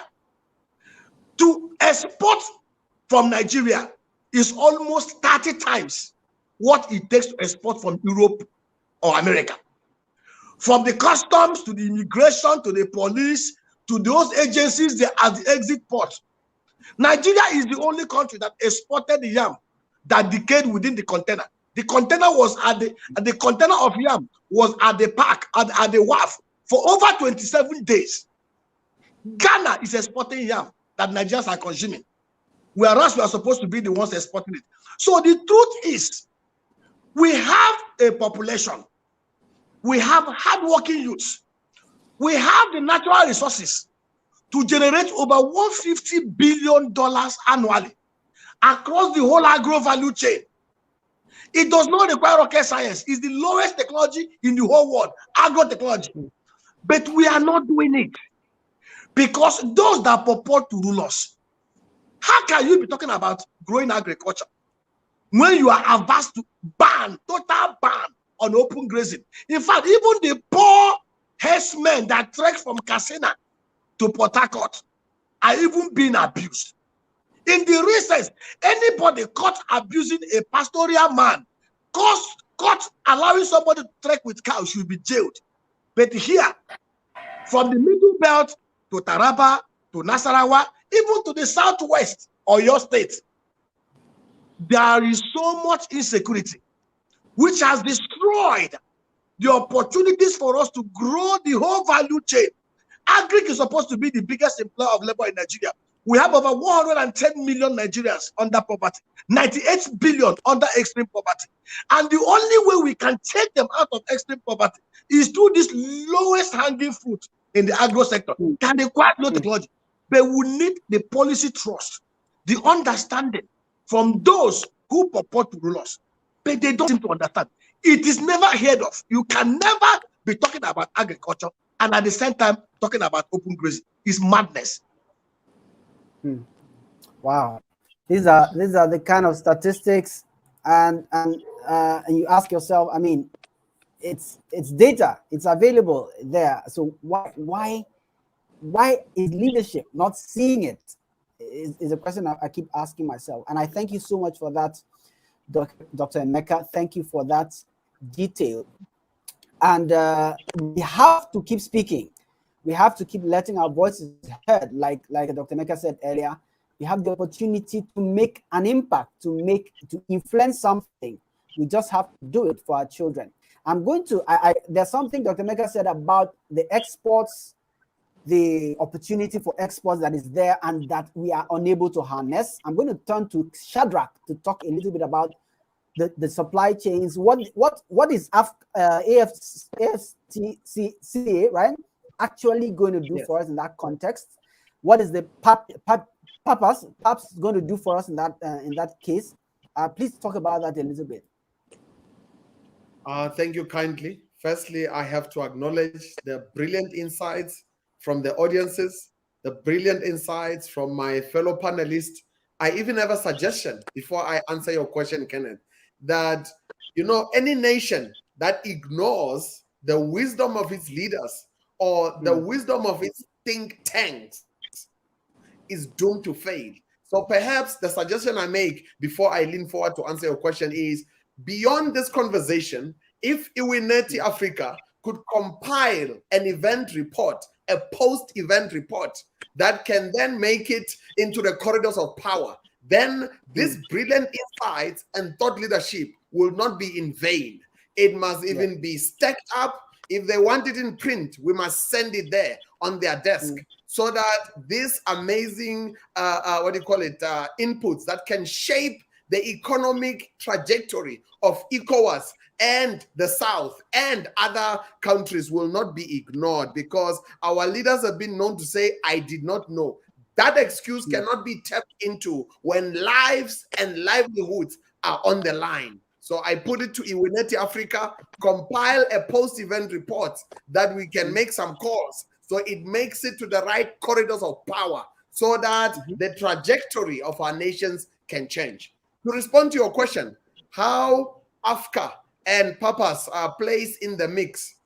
To export from Nigeria is almost 30 times what it takes to export from Europe or America. From the customs to the immigration to the police to those agencies that are the exit port. Nigeria is the only country that exported the yam that decayed within the container. The container was at the container of yam was at the park, at the wharf for over 27 days. Ghana is exporting yam that Nigerians are consuming, whereas we are supposed to be the ones exporting it. So the truth is, we have a population, we have hardworking youths, we have the natural resources to generate over $150 billion annually across the whole agro value chain. It does not require rocket science. It's the lowest technology in the whole world, agro technology. But we are not doing it because those that purport to rule us, how can you be talking about growing agriculture when you are averse to total ban on open grazing? In fact, even the poor herdsmen that trek from Katsina to Port Harcourt are even being abused. In the recess, anybody caught abusing a pastoral man, caught allowing somebody to trek with cows should be jailed. But here, from the middle belt to Taraba, to Nasarawa, even to the southwest of your state, there is so much insecurity, which has destroyed the opportunities for us to grow the whole value chain. Agric is supposed to be the biggest employer of labor in Nigeria. We have over 110 million Nigerians under poverty, 98 billion under extreme poverty. And the only way we can take them out of extreme poverty is through this lowest hanging fruit in the agro sector. Can they quite no technology? But we need the policy trust, the understanding from those who purport to rule us. But they don't seem to understand. It is never heard of. You can never be talking about agriculture and at the same time talking about open grazing. It's madness. Wow, these are the kind of statistics, and you ask yourself, I mean, it's data, it's available there. So why is leadership not seeing it? Is a question I keep asking myself. And I thank you so much for that, Dr. Nnaemeka. Thank you for that detail. And we have to keep speaking. We have to keep letting our voices heard. Like Dr. Nnaemeka said earlier, we have the opportunity to make an impact, to influence something. We just have to do it for our children. I'm going to, there's something Dr. Nnaemeka said about the exports, the opportunity for exports that is there and that we are unable to harness. I'm going to turn to Shadrack to talk a little bit about the supply chains. What is AfCFTA, right, actually going to do for us in that context? What is the PAPSS going to do for us in that case? Please talk about that a little bit. Thank you kindly. Firstly, I have to acknowledge the brilliant insights from the audiences, the brilliant insights from my fellow panelists. I even have a suggestion before I answer your question, Kenneth, that, you know, any nation that ignores the wisdom of its leaders or the wisdom of its think tanks is doomed to fail. So perhaps the suggestion I make before I lean forward to answer your question is, beyond this conversation, if 𝐬𝐻 Africa could compile an event report, a post-event report that can then make it into the corridors of power, then this brilliant insights and thought leadership will not be in vain. It must even be stacked up. If they want it in print, we must send it there on their desk so that this amazing, inputs that can shape the economic trajectory of ECOWAS and the South and other countries will not be ignored, because our leaders have been known to say, I did not know. That excuse cannot be tapped into when lives and livelihoods are on the line. So I put it to 𝐬𝐻 Africa, compile a post-event report that we can make some calls so it makes it to the right corridors of power so that the trajectory of our nations can change. To respond to your question, how AFCA and PAPSS are placed in the mix.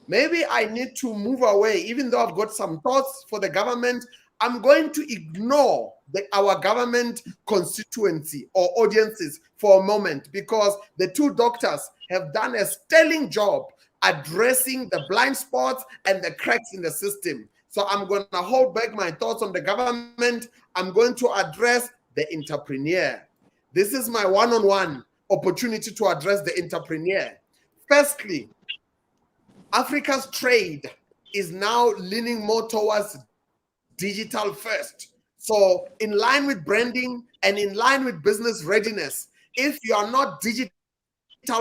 Maybe I need to move away, even though I've got some thoughts for the government. I'm going to ignore our government constituency or audiences for a moment, because the two doctors have done a sterling job addressing the blind spots and the cracks in the system. So I'm going to hold back my thoughts on the government. I'm going to address the entrepreneur. This is my one-on-one opportunity to address the entrepreneur. Firstly, Africa's trade is now leaning more towards digital first. So in line with branding and in line with business readiness, if you are not digital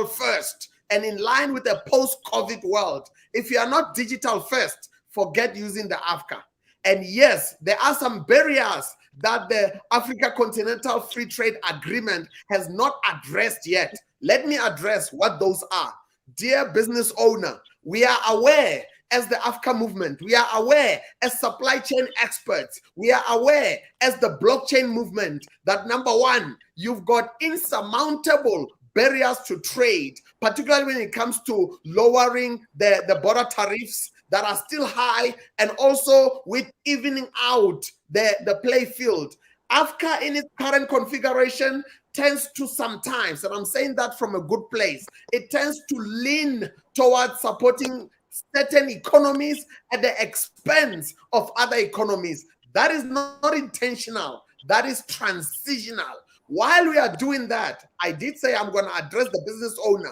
first and in line with the post-COVID world, if you are not digital first, forget using the AfCFTA. And yes, there are some barriers that the Africa Continental Free Trade Agreement has not addressed yet. Let me address what those are. Dear business owner, we are aware as the AfCFTA movement, we are aware as supply chain experts, we are aware as the blockchain movement that number one, you've got insurmountable barriers to trade, particularly when it comes to lowering the border tariffs that are still high, and also with evening out the play field. AfCFTA in its current configuration tends to sometimes, and I'm saying that from a good place, it tends to lean towards supporting certain economies at the expense of other economies. That is not intentional. That is transitional. While we are doing that, I did say I'm going to address the business owner.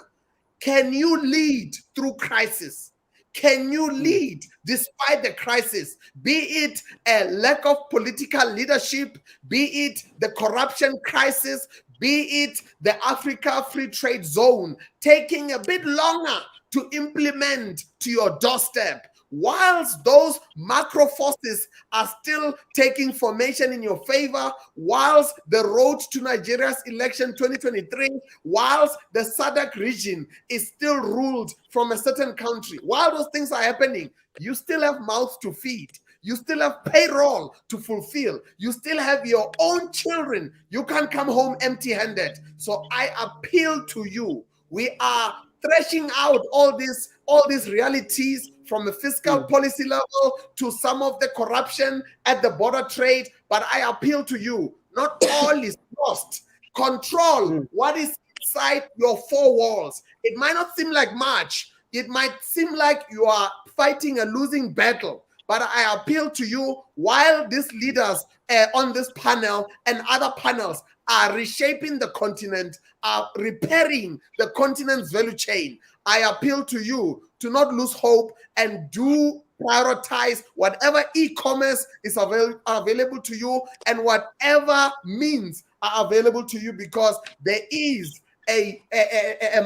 Can you lead through crisis? Can you lead despite the crisis? Be it a lack of political leadership, be it the corruption crisis, be it the Africa Free Trade Zone taking a bit longer to implement to your doorstep. Whilst those macro forces are still taking formation in your favor, whilst the road to Nigeria's election 2023, whilst the SADC region is still ruled from a certain country, while those things are happening, you still have mouths to feed. You still have payroll to fulfill. You still have your own children. You can't come home empty-handed. So I appeal to you. We are thrashing out all these realities from a fiscal policy level to some of the corruption at the border trade. But I appeal to you, not all is lost. Control what is inside your four walls. It might not seem like much. It might seem like you are fighting a losing battle. But I appeal to you, while these leaders on this panel and other panels are reshaping the continent, are repairing the continent's value chain, I appeal to you to not lose hope and do prioritize whatever e-commerce is available to you and whatever means are available to you, because there is a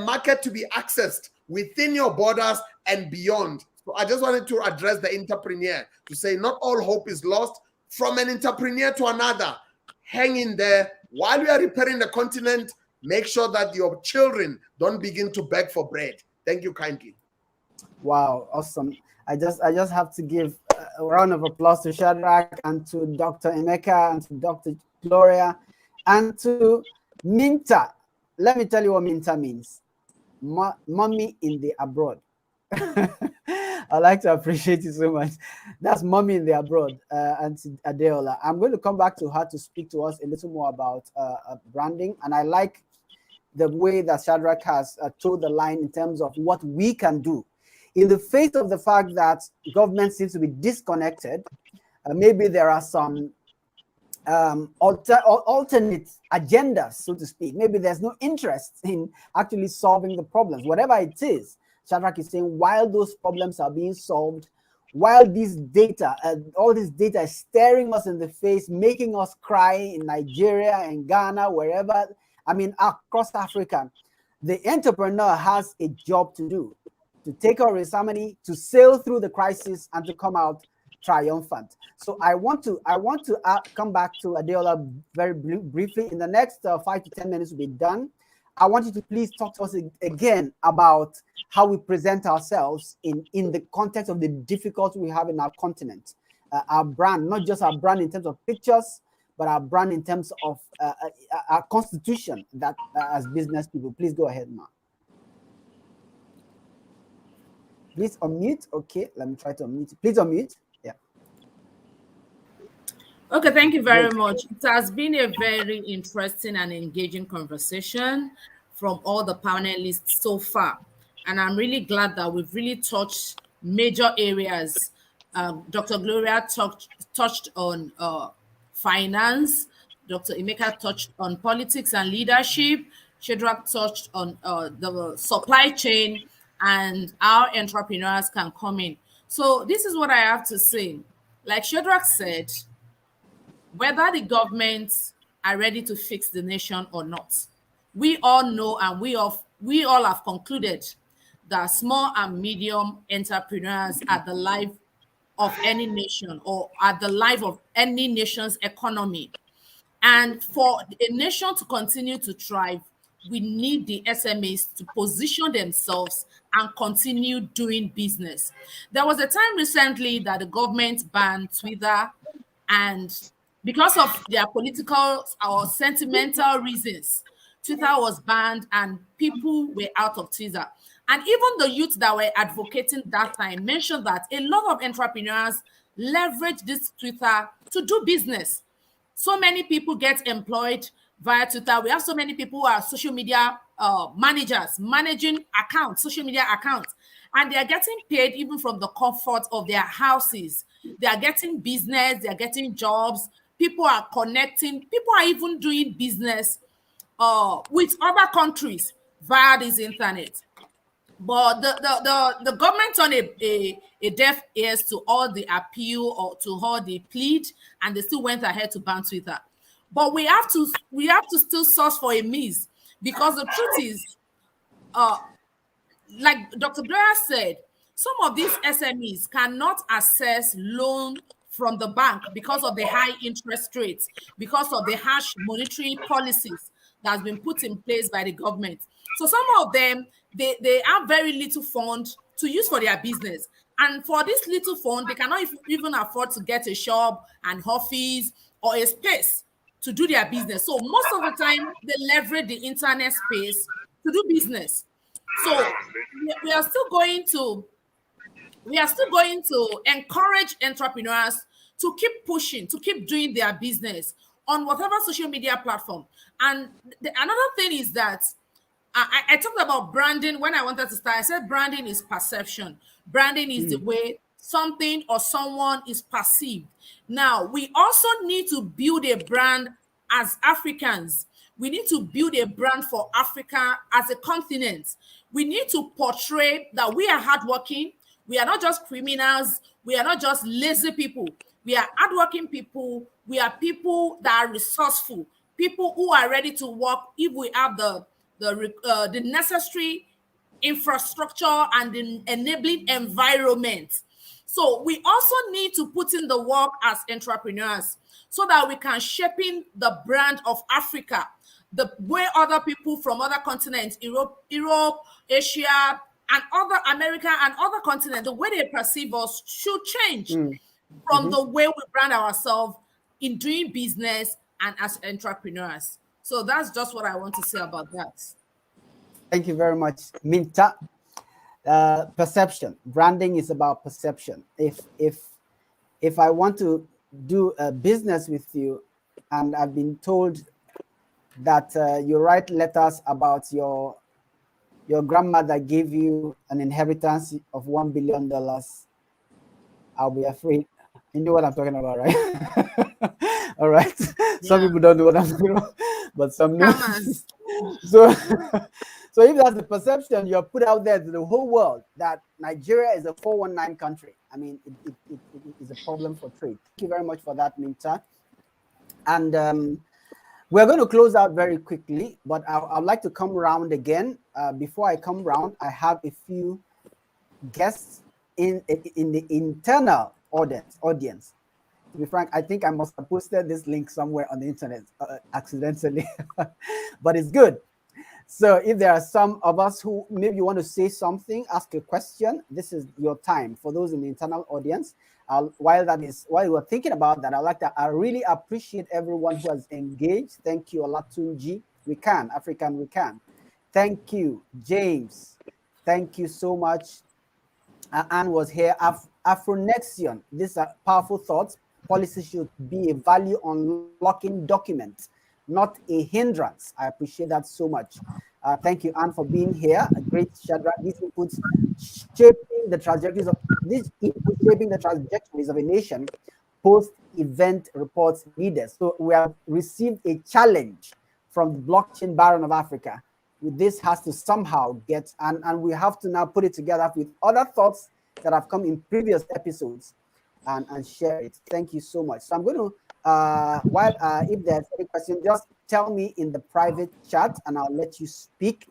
market to be accessed within your borders and beyond. So I just wanted to address the entrepreneur to say not all hope is lost. From an entrepreneur to another, hang in there. While we are repairing the continent, make sure that your children don't begin to beg for bread. Thank you kindly. Wow, awesome. I just have to give a round of applause to Shadrack and to Dr. Nnaemeka and to Dr. Gloria and to Minta. Let me tell you what Minta means. Mommy in the abroad. I'd like to appreciate you so much. That's Mommy in the abroad, and Adeola. I'm going to come back to her to speak to us a little more about branding. And I like the way that Shadrack has told the line in terms of what we can do. In the face of the fact that government seems to be disconnected, maybe there are some alternate agendas, so to speak. Maybe there's no interest in actually solving the problems, whatever it is. Shadrack is saying, while those problems are being solved, while this data, all this data is staring us in the face, making us cry in Nigeria and Ghana, wherever, I mean, across Africa, the entrepreneur has a job to do, to take our money, to sail through the crisis and to come out triumphant. So I want to come back to Adeola very briefly. In the next 5 to 10 minutes, we'll be done. I want you to please talk to us again about how we present ourselves in the context of the difficulty we have in our continent. Our brand, not just our brand in terms of pictures, but our brand in terms of our constitution that as business people. Please go ahead, Ma. Please unmute. Okay, let me try to unmute. Please unmute. Yeah. Okay, thank you very Great. much. It has been a very interesting and engaging conversation from all the panelists so far. And I'm really glad that we've really touched major areas. Dr. Gloria touched on finance. Dr. Nnaemeka touched on politics and leadership. Shadrack touched on the supply chain and how entrepreneurs can come in. So this is what I have to say. Like Shadrack said, whether the governments are ready to fix the nation or not, we all know and we all have concluded that small and medium entrepreneurs are the life of any nation or are the life of any nation's economy. And for a nation to continue to thrive, we need the SMEs to position themselves and continue doing business. There was a time recently that the government banned Twitter, and because of their political or sentimental reasons, Twitter was banned and people were out of Twitter. And even the youth that were advocating that time mentioned that a lot of entrepreneurs leverage this Twitter to do business. So many people get employed via Twitter. We have so many people who are social media managers, managing accounts, social media accounts, and they are getting paid even from the comfort of their houses. They are getting business, they are getting jobs. People are connecting. People are even doing business with other countries via this internet. But the government turned a deaf ears to all the appeal or to all the plead, and they still went ahead to ban Twitter. But we have to still source for a means, because the truth is, like Dr. Gloria said, some of these SMEs cannot access loan from the bank because of the high interest rates, because of the harsh monetary policies that has been put in place by the government. So some of them, they have very little fund to use for their business. And for this little fund, they cannot even afford to get a shop, an office, or a space to do their business. So most of the time, they leverage the internet space to do business. So we are still going to encourage entrepreneurs to keep pushing, to keep doing their business on whatever social media platform. And another thing is that I talked about branding when I wanted to start. I said branding is perception. Branding is the way something or someone is perceived. Now, we also need to build a brand as Africans. We need to build a brand for Africa as a continent. We need to portray that we are hardworking. We are not just criminals. We are not just lazy people. We are hardworking people. We are people that are resourceful, people who are ready to work if we have the necessary infrastructure and the enabling environment. So we also need to put in the work as entrepreneurs so that we can shape in the brand of Africa, the way other people from other continents, Europe, Asia, and other America and other continents, the way they perceive us should change from the way we brand ourselves in doing business and as entrepreneurs. So that's just what I want to say about that. Thank you very much, Minta. Perception. Branding is about perception. If I want to do a business with you, and I've been told that you write letters about your grandmother gave you an inheritance of $1 billion, I'll be afraid. You know what I'm talking about, right? All right. Yeah. Some people don't know what I'm talking about, but some know. So if that's the perception you're put out there to the whole world that Nigeria is a 419 country, I mean, it is a problem for trade. Thank you very much for that, Minta. And we're going to close out very quickly, but I'd like to come around again. Before I come around, I have a few guests in the internal audience. To be frank, I think I must have posted this link somewhere on the internet accidentally, but it's good. So if there are some of us who maybe want to say something, ask a question, this is your time. For those in the internal audience, while we're thinking about that, I really appreciate everyone who has engaged. Thank you, Olatunji. We can, African, we can. Thank you, James. Thank you so much. Anne was here. Afronexion. These are powerful thoughts. Policy should be a value unlocking document, not a hindrance. I appreciate that so much. Thank you, Anne, for being here. A great Shadrack. These inputs shaping the trajectories of a nation. Post-event reports leaders. So we have received a challenge from the blockchain baron of Africa. This has to somehow get, and we have to now put it together with other thoughts that have come in previous episodes and share it. Thank you so much. So I'm going to, if there's any question, just tell me in the private chat and I'll let you speak.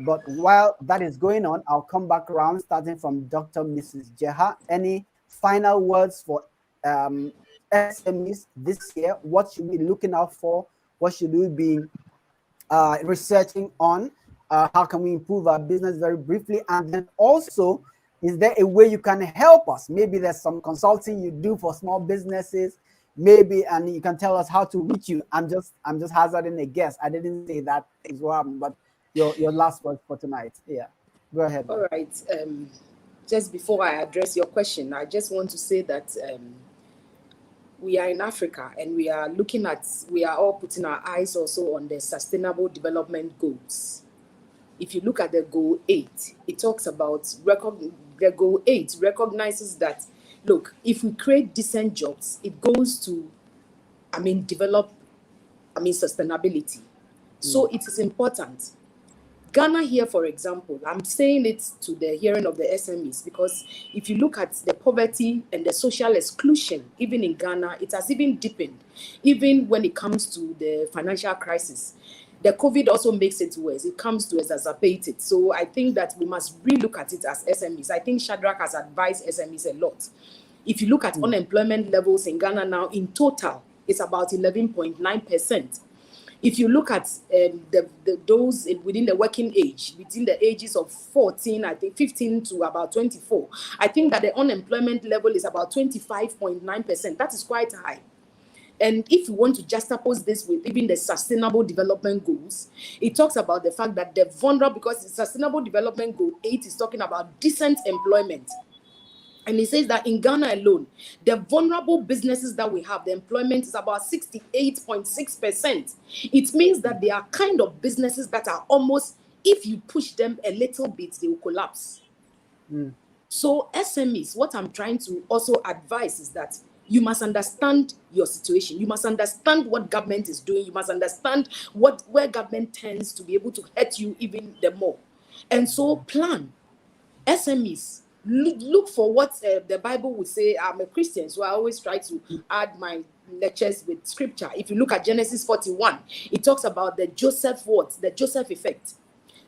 But while that is going on, I'll come back around, starting from Dr. Mrs. Dzeha. Any final words for SMEs this year? What should we be looking out for? What should we be researching on? How can we improve our business very briefly? And then also, is there a way you can help us? Maybe there's some consulting you do for small businesses, maybe, and you can tell us how to reach you. I'm just hazarding a guess. I didn't say that as well, but your last word for tonight. Yeah, go ahead. All right. Just before I address your question, I just want to say that we are in Africa and we are all putting our eyes also on the Sustainable Development Goals. If you look at the Goal 8, it talks about, the Goal 8 recognizes that, look, if we create decent jobs, it goes to, sustainability. So it is important. Ghana here, for example, I'm saying it to the hearing of the SMEs, because if you look at the poverty and the social exclusion, even in Ghana, it has even deepened, even when it comes to the financial crisis. The COVID also makes it worse. It comes to exacerbate it. So I think that we must relook at it as SMEs. I think Shadrack has advised SMEs a lot. If you look at unemployment levels in Ghana now, in total, it's about 11.9%. If you look at those within the working age, between the ages of 15 to about 24, I think that the unemployment level is about 25.9%. That is quite high. And if you want to juxtapose this with even the Sustainable Development Goals, it talks about the fact that the vulnerable, because the Sustainable Development Goal 8 is talking about decent employment. And it says that in Ghana alone, the vulnerable businesses that we have, the employment is about 68.6%. It means that they are kind of businesses that are almost, if you push them a little bit, they will collapse. So SMEs, what I'm trying to also advise is that you must understand your situation. You must understand what government is doing. You must understand where government tends to be able to hurt you even the more. And so plan. SMEs, look for what the Bible would say. I'm a Christian, so I always try to add my lectures with scripture. If you look at Genesis 41, it talks about the Joseph effect.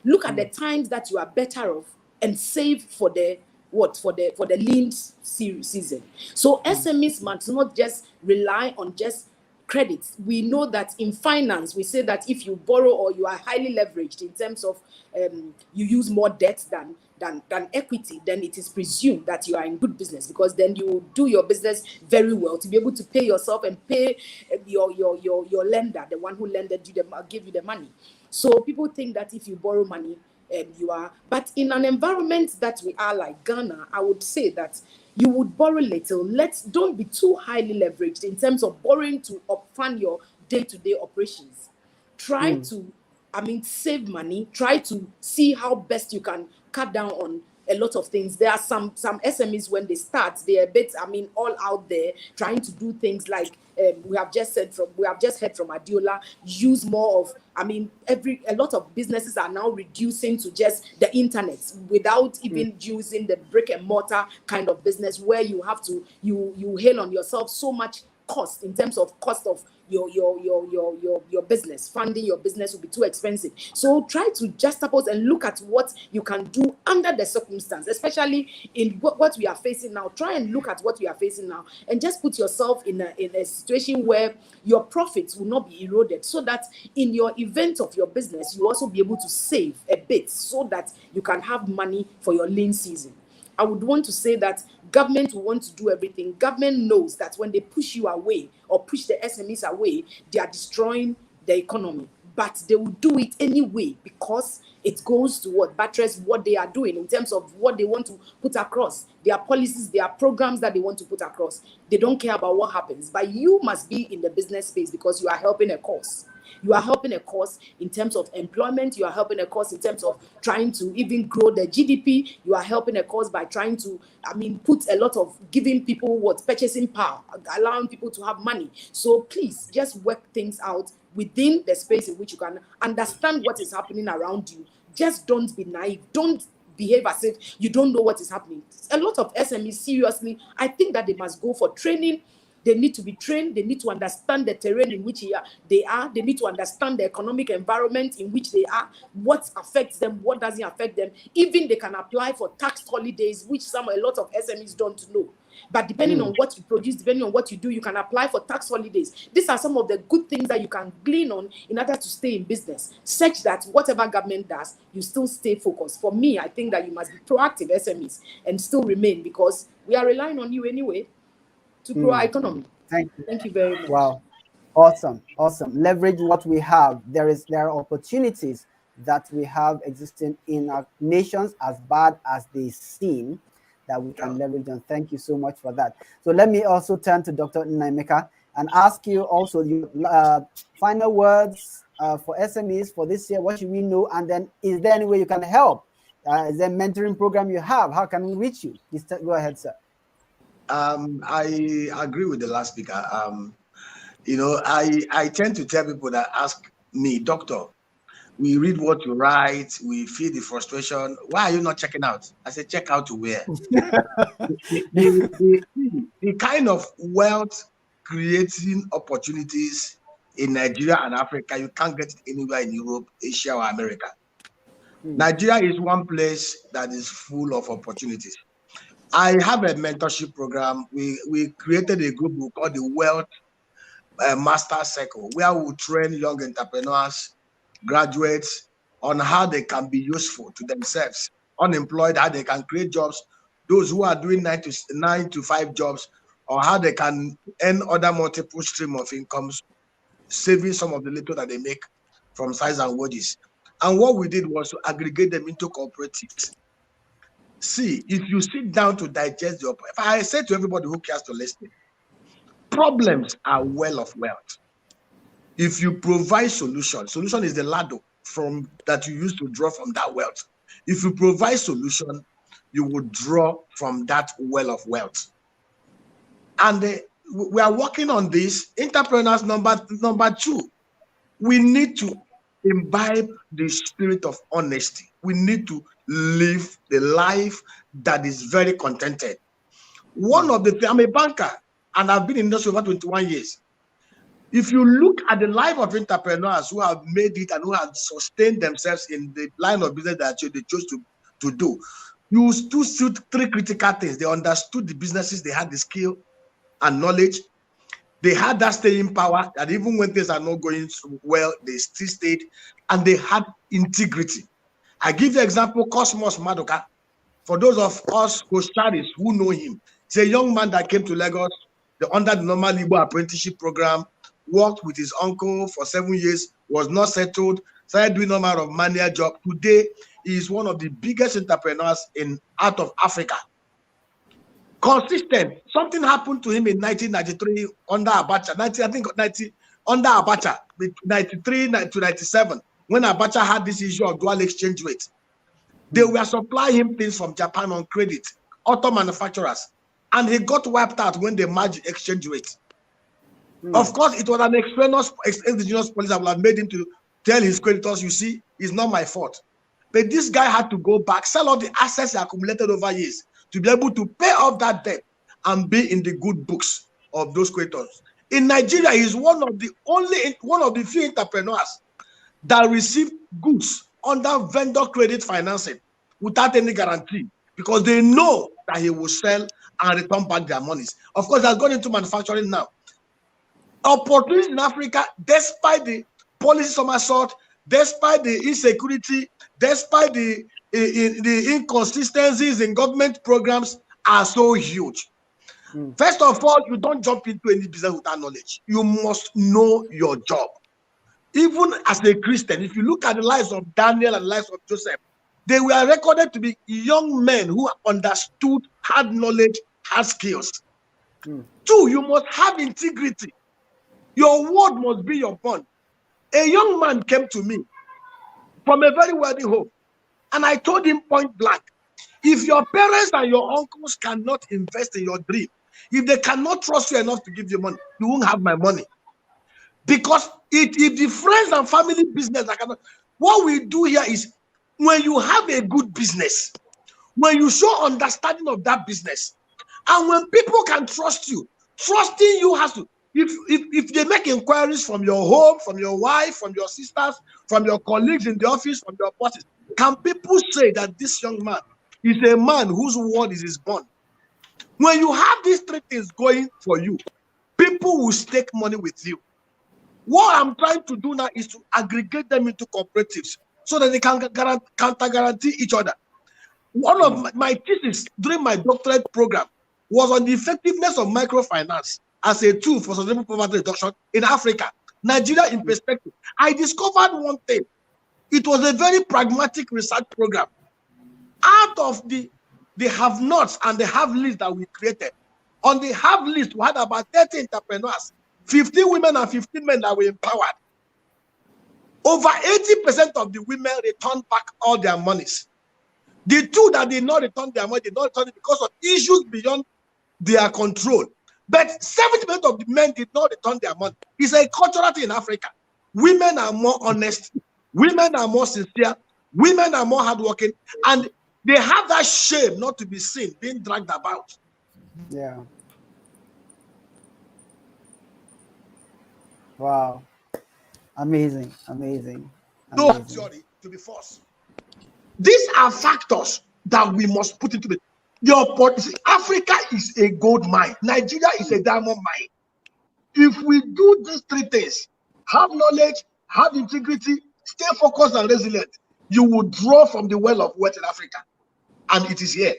Look at the times that you are better off and save for the lean season. So SMEs must not just rely on just credits. We know that in finance, we say that if you borrow or you are highly leveraged in terms of you use more debt than equity, then it is presumed that you are in good business, because then you do your business very well to be able to pay yourself and pay your lender, the one who give you the money. So people think that if you borrow money, you are, but in an environment that we are like Ghana, I would say that you would borrow little. Don't be too highly leveraged in terms of borrowing to fund your day-to-day operations. Try to, save money. Try to see how best you can cut down on a lot of things. There are some SMEs, when they start, they are a bit, all out there trying to do things like we have just heard from Adeola, use more of, a lot of businesses are now reducing to just the internet without even using the brick and mortar kind of business, where you have to, you hail on yourself so much cost in terms of cost of your business. Funding your business will be too expensive. So try to juxtapose and look at what you can do under the circumstance, especially in what we are facing now. Try and look at what we are facing now and just put yourself in a situation where your profits will not be eroded, so that in your event of your business, you also be able to save a bit so that you can have money for your lean season. I would want to say that government will want to do everything. Government knows that when they push you away or push the SMEs away, they are destroying the economy. but they will do it anyway because it goes to what buttress what they are doing in terms of what they want to put across, their policies, their programs that they want to put across. They don't care about what happens, but you must be in the business space because you are helping a cause. You are helping a cause in terms of employment. You are helping a cause in terms of trying to even grow the GDP. You are helping a cause by trying to, put a lot of giving people purchasing power, allowing people to have money. So please just work things out within the space in which you can understand what is happening around you. Just don't be naive. Don't behave as if you don't know what is happening. A lot of SMEs, seriously, I think that they must go for training. They need to be trained. They need to understand the terrain in which they are. They need to understand the economic environment in which they are, what affects them, what doesn't affect them. Even they can apply for tax holidays, which a lot of SMEs don't know. But depending on what you produce, depending on what you do, you can apply for tax holidays. These are some of the good things that you can glean on in order to stay in business, such that whatever government does, you still stay focused. For me, I think that you must be proactive SMEs and still remain, because we are relying on you anyway to grow our economy. Thank you. Thank you very much. Wow. Awesome. Leverage what we have. There are opportunities that we have existing in our nations, as bad as they seem, that we can leverage on. Thank you so much for that. So let me also turn to Dr. Nnaemeka and ask you also your final words for SMEs for this year. What should we know? And then is there any way you can help? Is there a mentoring program you have? How can we reach you? Please go ahead, sir. I agree with the last speaker. I tend to tell people that ask me, doctor, we read what you write, we feel the frustration. Why are you not checking out? I said, check out to where? the kind of wealth creating opportunities in Nigeria and Africa, you can't get it anywhere in Europe, Asia, or America. Nigeria is one place that is full of opportunities. I have a mentorship program. We created a group we call the Wealth Master Circle, where we train young entrepreneurs, graduates, on how they can be useful to themselves, unemployed, how they can create jobs, those who are doing 9 to 5 jobs, or how they can earn other multiple stream of incomes, saving some of the little that they make from size and wages. And what we did was to aggregate them into cooperatives. See, if you sit down to digest if I say to everybody who cares to listen, problems are well of wealth. If you provide solution is the ladder from that you use to draw from that wealth. If you provide solution, you will draw from that well of wealth. And we are working on this. Entrepreneurs number 2, we need to imbibe the spirit of honesty. We need to live the life that is very contented. I'm a banker and I've been in industry over 21 years. If you look at the life of entrepreneurs who have made it and who have sustained themselves in the line of business that they chose to do, you still see 3 critical things. They understood the businesses, they had the skill and knowledge. They had that staying power that even when things are not going so well, they still stayed, and they had integrity. I give the example, Cosmos Maduka. For those of us Kosharis who know him, he's a young man that came to Lagos under the normal Igbo apprenticeship program, worked with his uncle for 7 years, was not settled, started doing a number of manual job. Today, he is one of the biggest entrepreneurs out of Africa. Consistent. Something happened to him in 1993 under Abacha. Under Abacha, 93 to 97, when Abacha had this issue of dual exchange rate. They were supplying him things from Japan on credit, auto manufacturers, and he got wiped out when they merged exchange rate. Of course, it was an extraneous policy that would have made him to tell his creditors, you see, it's not my fault. But this guy had to go back, sell all the assets he accumulated over years to be able to pay off that debt and be in the good books of those creditors. In Nigeria, he's one of the few entrepreneurs that received goods under vendor credit financing without any guarantee, because they know that he will sell and return back their monies. Of course, that's gone into manufacturing now. Opportunities in Africa, despite the policy somersault, despite the insecurity, despite the inconsistencies in government programs, are so huge. First of all, you don't jump into any business without knowledge. You must know your job. Even as a Christian, if you look at the lives of Daniel and the lives of Joseph, they were recorded to be young men who understood, had knowledge, had skills. 2, you must have integrity. Your word must be your bond. A young man came to me from a very wealthy home, and I told him point blank, if your parents and your uncles cannot invest in your dream, if they cannot trust you enough to give you money, you won't have my money. Because if the friends and family business, what we do here is, when you have a good business, when you show understanding of that business, and when people can trust you, trusting you has to, if they make inquiries from your home, from your wife, from your sisters, from your colleagues in the office, from your bosses, can people say that this young man is a man whose word is his bond? When you have these 3 things going for you, people will stake money with you. What I'm trying to do now is to aggregate them into cooperatives so that they can counter guarantee each other. One of my thesis during my doctorate program was on the effectiveness of microfinance as a tool for sustainable poverty reduction in Africa, Nigeria in perspective. I discovered one thing. It was a very pragmatic research program. Out of the have-nots and the have-lists that we created, on the have-list, we had about 30 entrepreneurs, 15 women and 15 men that were empowered. Over 80% of the women returned back all their monies. The 2 that did not return their money did not return it because of issues beyond their control. But 70% of the men did not return their money. It's a cultural thing in Africa. Women are more honest. Women are more sincere. Women are more hardworking. And they have that shame not to be seen, being dragged about. Yeah. Wow. Amazing. Amazing. No theory to be forced. These are factors that we must put into your policy. Africa is a gold mine. Nigeria is a diamond mine. If we do these 3 things, have knowledge, have integrity, stay focused and resilient, you will draw from the well of wealth in Africa. And it is here.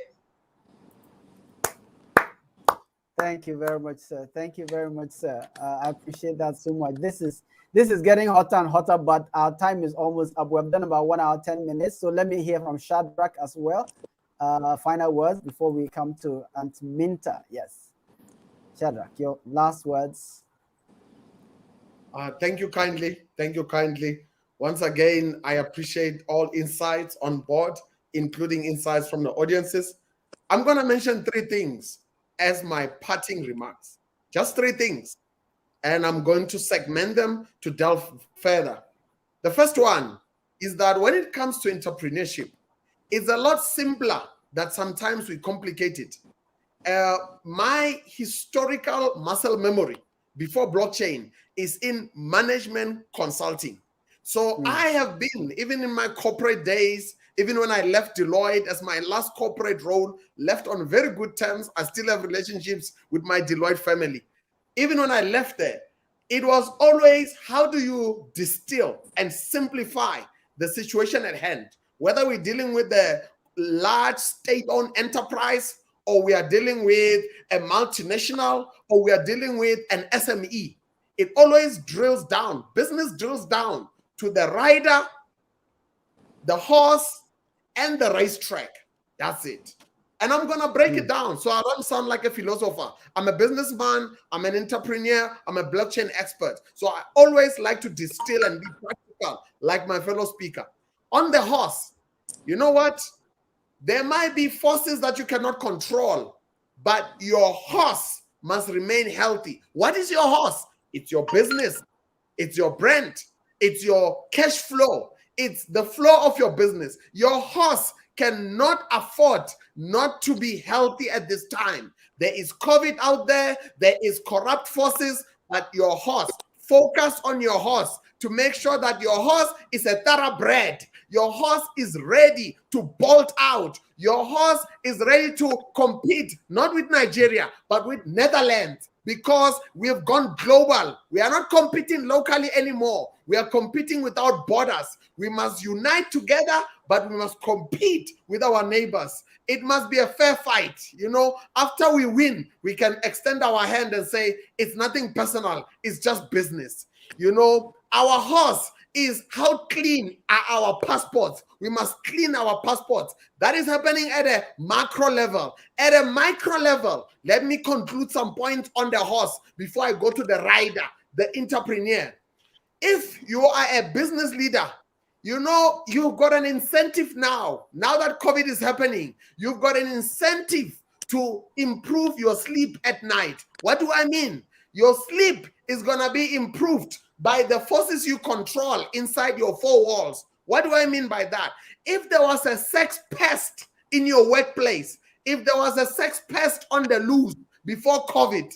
Thank you very much, sir. Thank you very much, sir. I appreciate that so much. This is getting hotter and hotter, but our time is almost up. We've done about 1 hour, 10 minutes. So let me hear from Shadrack as well. Final words before we come to Aunt Minta. Yes. Shadrack, your last words. Thank you kindly. Thank you kindly. Once again, I appreciate all insights on board, including insights from the audiences. I'm going to mention 3 things as my parting remarks. Just 3 things. And I'm going to segment them to delve further. The first one is that when it comes to entrepreneurship, it's a lot simpler that sometimes we complicate it. My historical muscle memory before blockchain is in management consulting. So I have been, even in my corporate days, even when I left Deloitte as my last corporate role, left on very good terms. I still have relationships with my Deloitte family. Even when I left there, it was always, how do you distill and simplify the situation at hand? Whether we're dealing with a large state-owned enterprise, or we are dealing with a multinational, or we are dealing with an SME, it always drills down. Business drills down to the rider, the horse, and the racetrack. That's it. And I'm going to break it down so I don't sound like a philosopher. I'm a businessman, I'm an entrepreneur, I'm a blockchain expert. So I always like to distill and be practical like my fellow speaker. On the horse, you know what? There might be forces that you cannot control, but your horse must remain healthy. What is your horse? It's your business. It's your brand. It's your cash flow. It's the flow of your business. Your horse cannot afford not to be healthy at this time. There is COVID out there. There is corrupt forces, but your horse, focus on your horse to make sure that your horse is a thoroughbred. Your horse is ready to bolt out. Your horse is ready to compete, not with Nigeria, but with Netherlands, because we have gone global. We are not competing locally anymore. We are competing without borders. We must unite together, but we must compete with our neighbors. It must be a fair fight. You know, after we win, we can extend our hand and say, it's nothing personal. It's just business. You know, Our horse is how clean are our passports. We must clean our passports. That is happening at a macro level. At a micro level, let me conclude some points on the horse before I go to the rider, the entrepreneur. If you are a business leader, you know you've got an incentive now. Now that COVID is happening, you've got an incentive to improve your sleep at night. What do I mean? Your sleep is going to be improved by the forces you control inside your four walls. What do I mean by that? If there was a sex pest in your workplace, if there was a sex pest on the loose before COVID,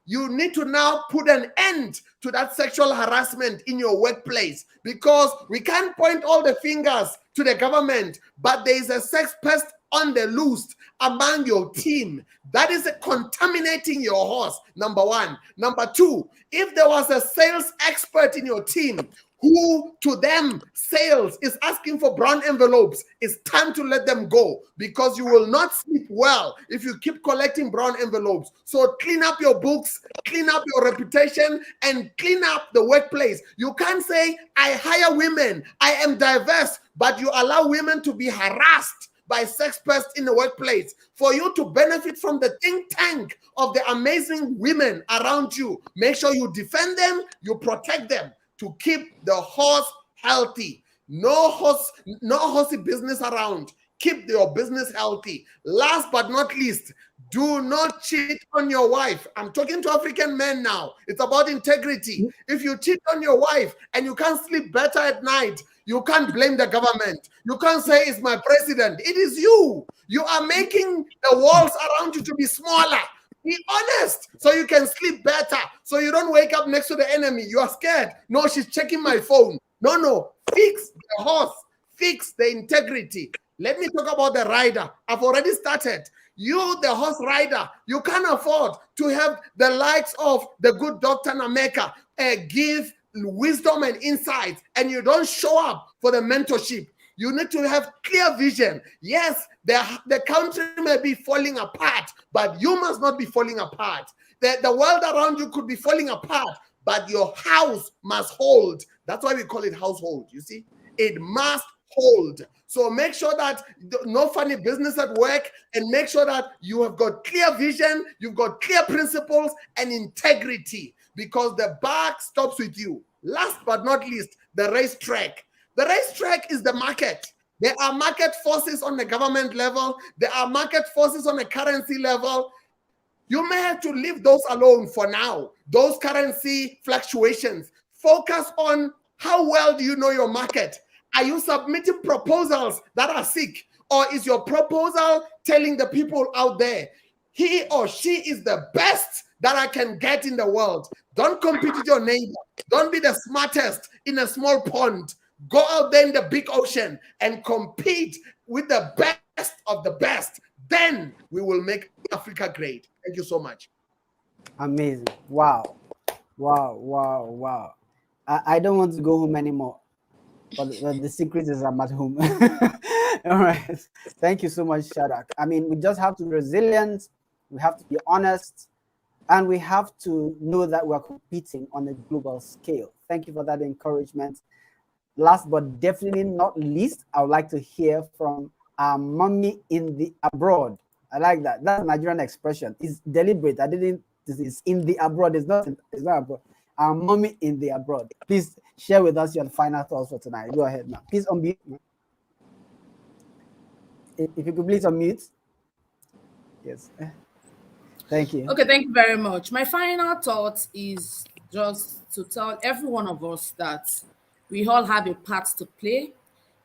you need to now put an end to that sexual harassment in your workplace, because we can't point all the fingers to the government, but there is a sex pest on the loose among your team that is contaminating your horse, number one. Number two, if there was a sales expert in your team who to them sales is asking for brown envelopes, it's time to let them go, because you will not sleep well if you keep collecting brown envelopes. So clean up your books, clean up your reputation, and clean up the workplace. You can't say, I hire women, I am diverse, but you allow women to be harassed by sex pests in the workplace. For you to benefit from the think tank of the amazing women around you, make sure you defend them, you protect them, to keep the horse healthy. No horsey business around. Keep your business healthy. Last but not least, do not cheat on your wife. I'm talking to African men now. It's about integrity. If you cheat on your wife and you can't sleep better at night, you can't blame the government. You can't say it's my president. It is you. You are making the walls around you to be smaller. Be honest so you can sleep better, so you don't wake up next to the enemy. You are scared. No, she's checking my phone. No. Fix the horse. Fix the integrity. Let me talk about the rider. I've already started. You, the horse rider, you can't afford to have the likes of the good Dr. Nnaemeka give wisdom and insights, and you don't show up for the mentorship. You need to have clear vision. Yes, the country may be falling apart, but you must not be falling apart. The world around you could be falling apart, but your house must hold. That's why we call it household, you see? It must hold. So make sure that no funny business at work, and make sure that you have got clear vision, you've got clear principles and integrity, because the buck stops with you. Last but not least, the racetrack. The racetrack is the market. There are market forces on the government level. There are market forces on the currency level. You may have to leave those alone for now, those currency fluctuations. Focus on how well do you know your market. Are you submitting proposals that are sick? Or is your proposal telling the people out there, he or she is the best that I can get in the world? Don't compete with your neighbor. Don't be the smartest in a small pond. Go out there in the big ocean and compete with the best of the best. Then we will make Africa great. Thank you so much. Amazing. Wow. I don't want to go home anymore, but the secret is I'm at home. All right. Thank you so much, Shadrack. I mean, we just have to be resilient. We have to be honest. And we have to know that we're competing on a global scale. Thank you for that encouragement. Last but definitely not least, I would like to hear from our mommy in the abroad. I like that. That's a Nigerian expression. It's deliberate. I didn't. It's in the abroad. It's not abroad. Our mommy in the abroad. Please share with us your final thoughts for tonight. Go ahead now. Please unmute. If you could please unmute. Yes. Thank you. Okay, thank you very much. My final thought is just to tell every one of us that we all have a part to play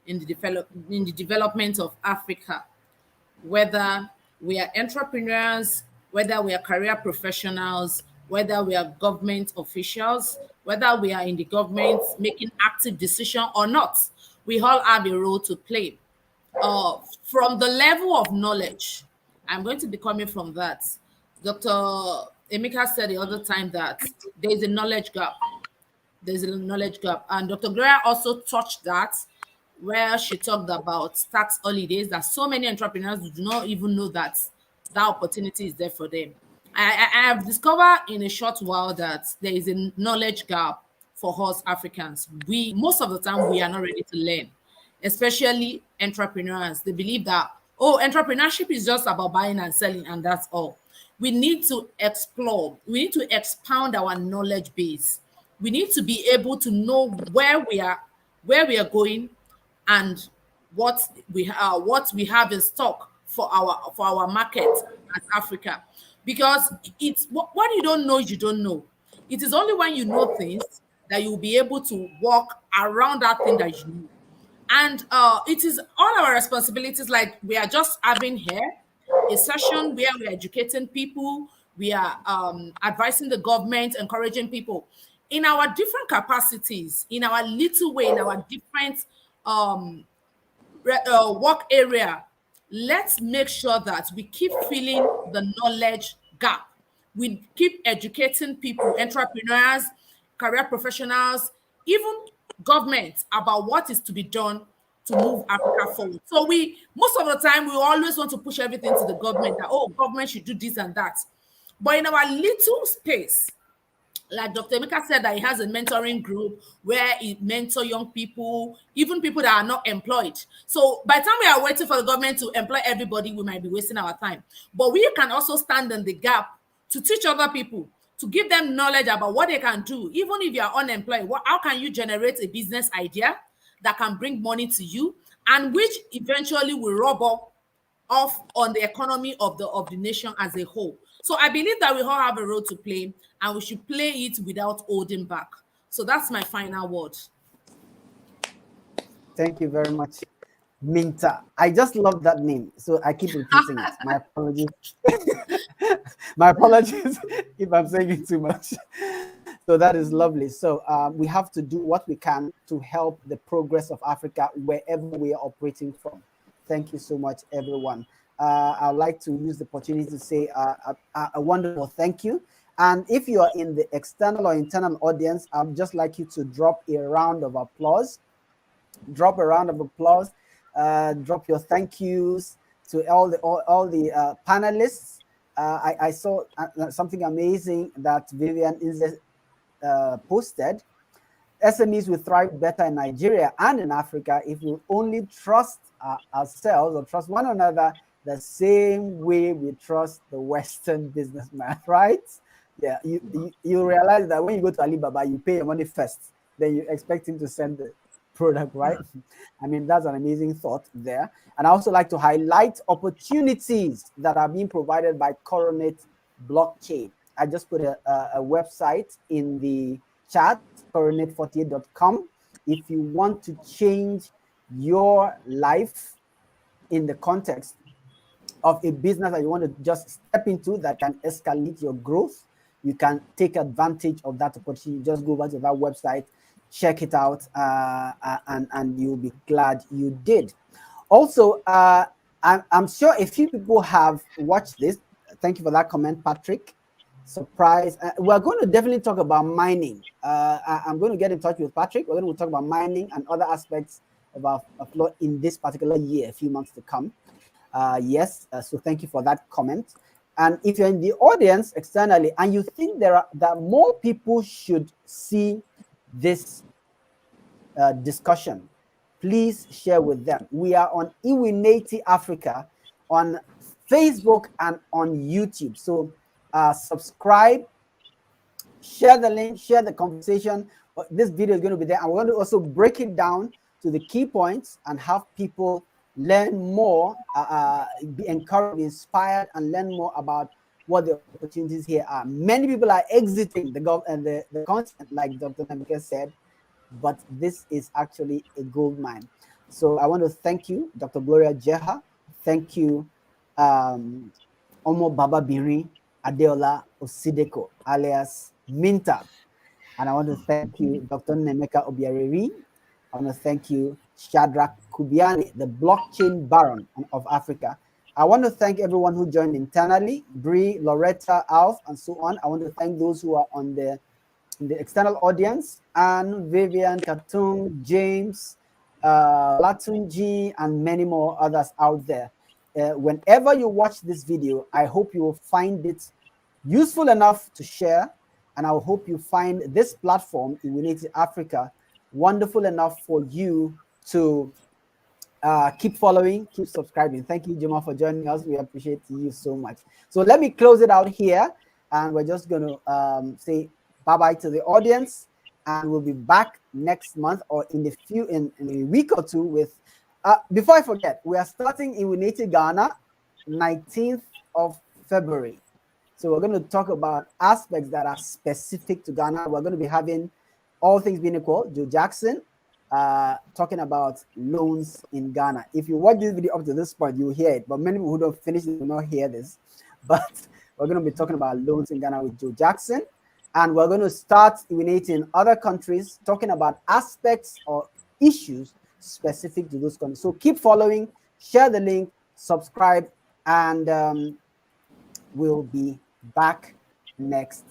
in the development of Africa, whether we are entrepreneurs, whether we are career professionals, whether we are government officials, whether we are in the government making active decision or not. We all have a role to play. From the level of knowledge, I'm going to be coming from that. Dr. Nnaemeka said the other time that there is a knowledge gap. There's a knowledge gap. And Dr. Gloria also touched that, where she talked about tax holidays, that so many entrepreneurs do not even know that that opportunity is there for them. I have discovered in a short while that there is a knowledge gap for us Africans. Most of the time, we are not ready to learn, especially entrepreneurs. They believe that, oh, entrepreneurship is just about buying and selling, and that's all. We need to explore. We need to expound our knowledge base. We need to be able to know where we are going, and what we have in stock for our market as Africa. Because it's what you don't know, you don't know. It is only when you know things that you'll be able to walk around that thing that you know. And it is all our responsibilities. Like we are just having here a session where we are educating people, we are advising the government, encouraging people in our different capacities, in our little way, in our different work area. Let's make sure that we keep filling the knowledge gap. We keep educating people, entrepreneurs, career professionals, even government, about what is to be done to move Africa forward. So most of the time, we always want to push everything to the government that, oh, government should do this and that. But in our little space, like Dr. Emeka said, that he has a mentoring group where he mentor young people, even people that are not employed. So by the time we are waiting for the government to employ everybody, we might be wasting our time. But we can also stand in the gap to teach other people, to give them knowledge about what they can do. Even if you are unemployed, how can you generate a business idea that can bring money to you, and which eventually will rub off on the economy of the nation as a whole. So I believe that we all have a role to play, and we should play it without holding back. So that's my final word. Thank you very much, Minta. I just love that name, so I keep repeating it. My apologies. My apologies if I'm saying it too much. So that is lovely. So we have to do what we can to help the progress of Africa wherever we are operating from. Thank you so much, everyone. I'd like to use the opportunity to say a wonderful thank you. And if you are in the external or internal audience, I'd just like you to drop a round of applause. Drop a round of applause. Drop your thank yous to all the panelists. I saw something amazing that Vivian posted. SMEs will thrive better in Nigeria and in Africa if we only trust ourselves or trust one another the same way we trust the Western businessman, right? Yeah, you realize that when you go to Alibaba, you pay your money first, then you expect him to send the product, right? I mean, that's an amazing thought there. And I also like to highlight opportunities that are being provided by Coronet Blockchain. I just put a website in the chat, coronet48.com. If you want to change your life in the context of a business that you want to just step into that can escalate your growth, you can take advantage of that opportunity. Just go over to that website, check it out, and you'll be glad you did. Also, I'm sure a few people have watched this. Thank you for that comment, Patrick. Surprise. We're going to definitely talk about mining. I'm going to get in touch with Patrick. We're going to talk about mining and other aspects of our floor in this particular year, a few months to come. Yes, so thank you for that comment. And if you're in the audience externally and you think that more people should see this discussion, please share with them. We are on 𝐬𝐻 Africa on Facebook and on YouTube. So subscribe, share the link, share the conversation. This video is going to be there. I want to also break it down to the key points and have people learn more, be encouraged, inspired, and learn more about what the opportunities here are. Many people are exiting the content, like Dr. Nnaemeka said, but this is actually a gold mine. So I want to thank you, Dr. Gloria Dzeha. Thank you, Omobabinrin, Adeola, Osideko, alias Minta. And I want to thank you, Dr. Nnaemeka Obiareri. I want to thank you, Shadrack Kubyane, the blockchain baron of Africa. I want to thank everyone who joined internally, Bree, Loretta, Alf, and so on. I want to thank those who are in the external audience, Anne, Vivian, Katung, James, Latunji, and many more others out there. Whenever you watch this video, I hope you will find it useful enough to share, And I hope you find this platform, 𝐬𝐴 Africa, wonderful enough for you to keep following, keep subscribing. Thank you, Juma, for joining us. We appreciate you so much. So let me close it out here, and we're just going to say bye-bye to the audience, and we'll be back next month or in a week or two with, before I forget, we are starting 𝐬𝐴 Ghana, 19th of February. So we're going to talk about aspects that are specific to Ghana. We're going to be having, all things being equal, Joe Jackson, talking about loans in Ghana. If you watch this video up to this point, you'll hear it, but many people who don't finish it will not hear this. But we're going to be talking about loans in Ghana with Joe Jackson, and we're going to start 𝐬𝐴 in other countries, talking about aspects or issues specific to those countries. So keep following, share the link, subscribe, and we'll be back next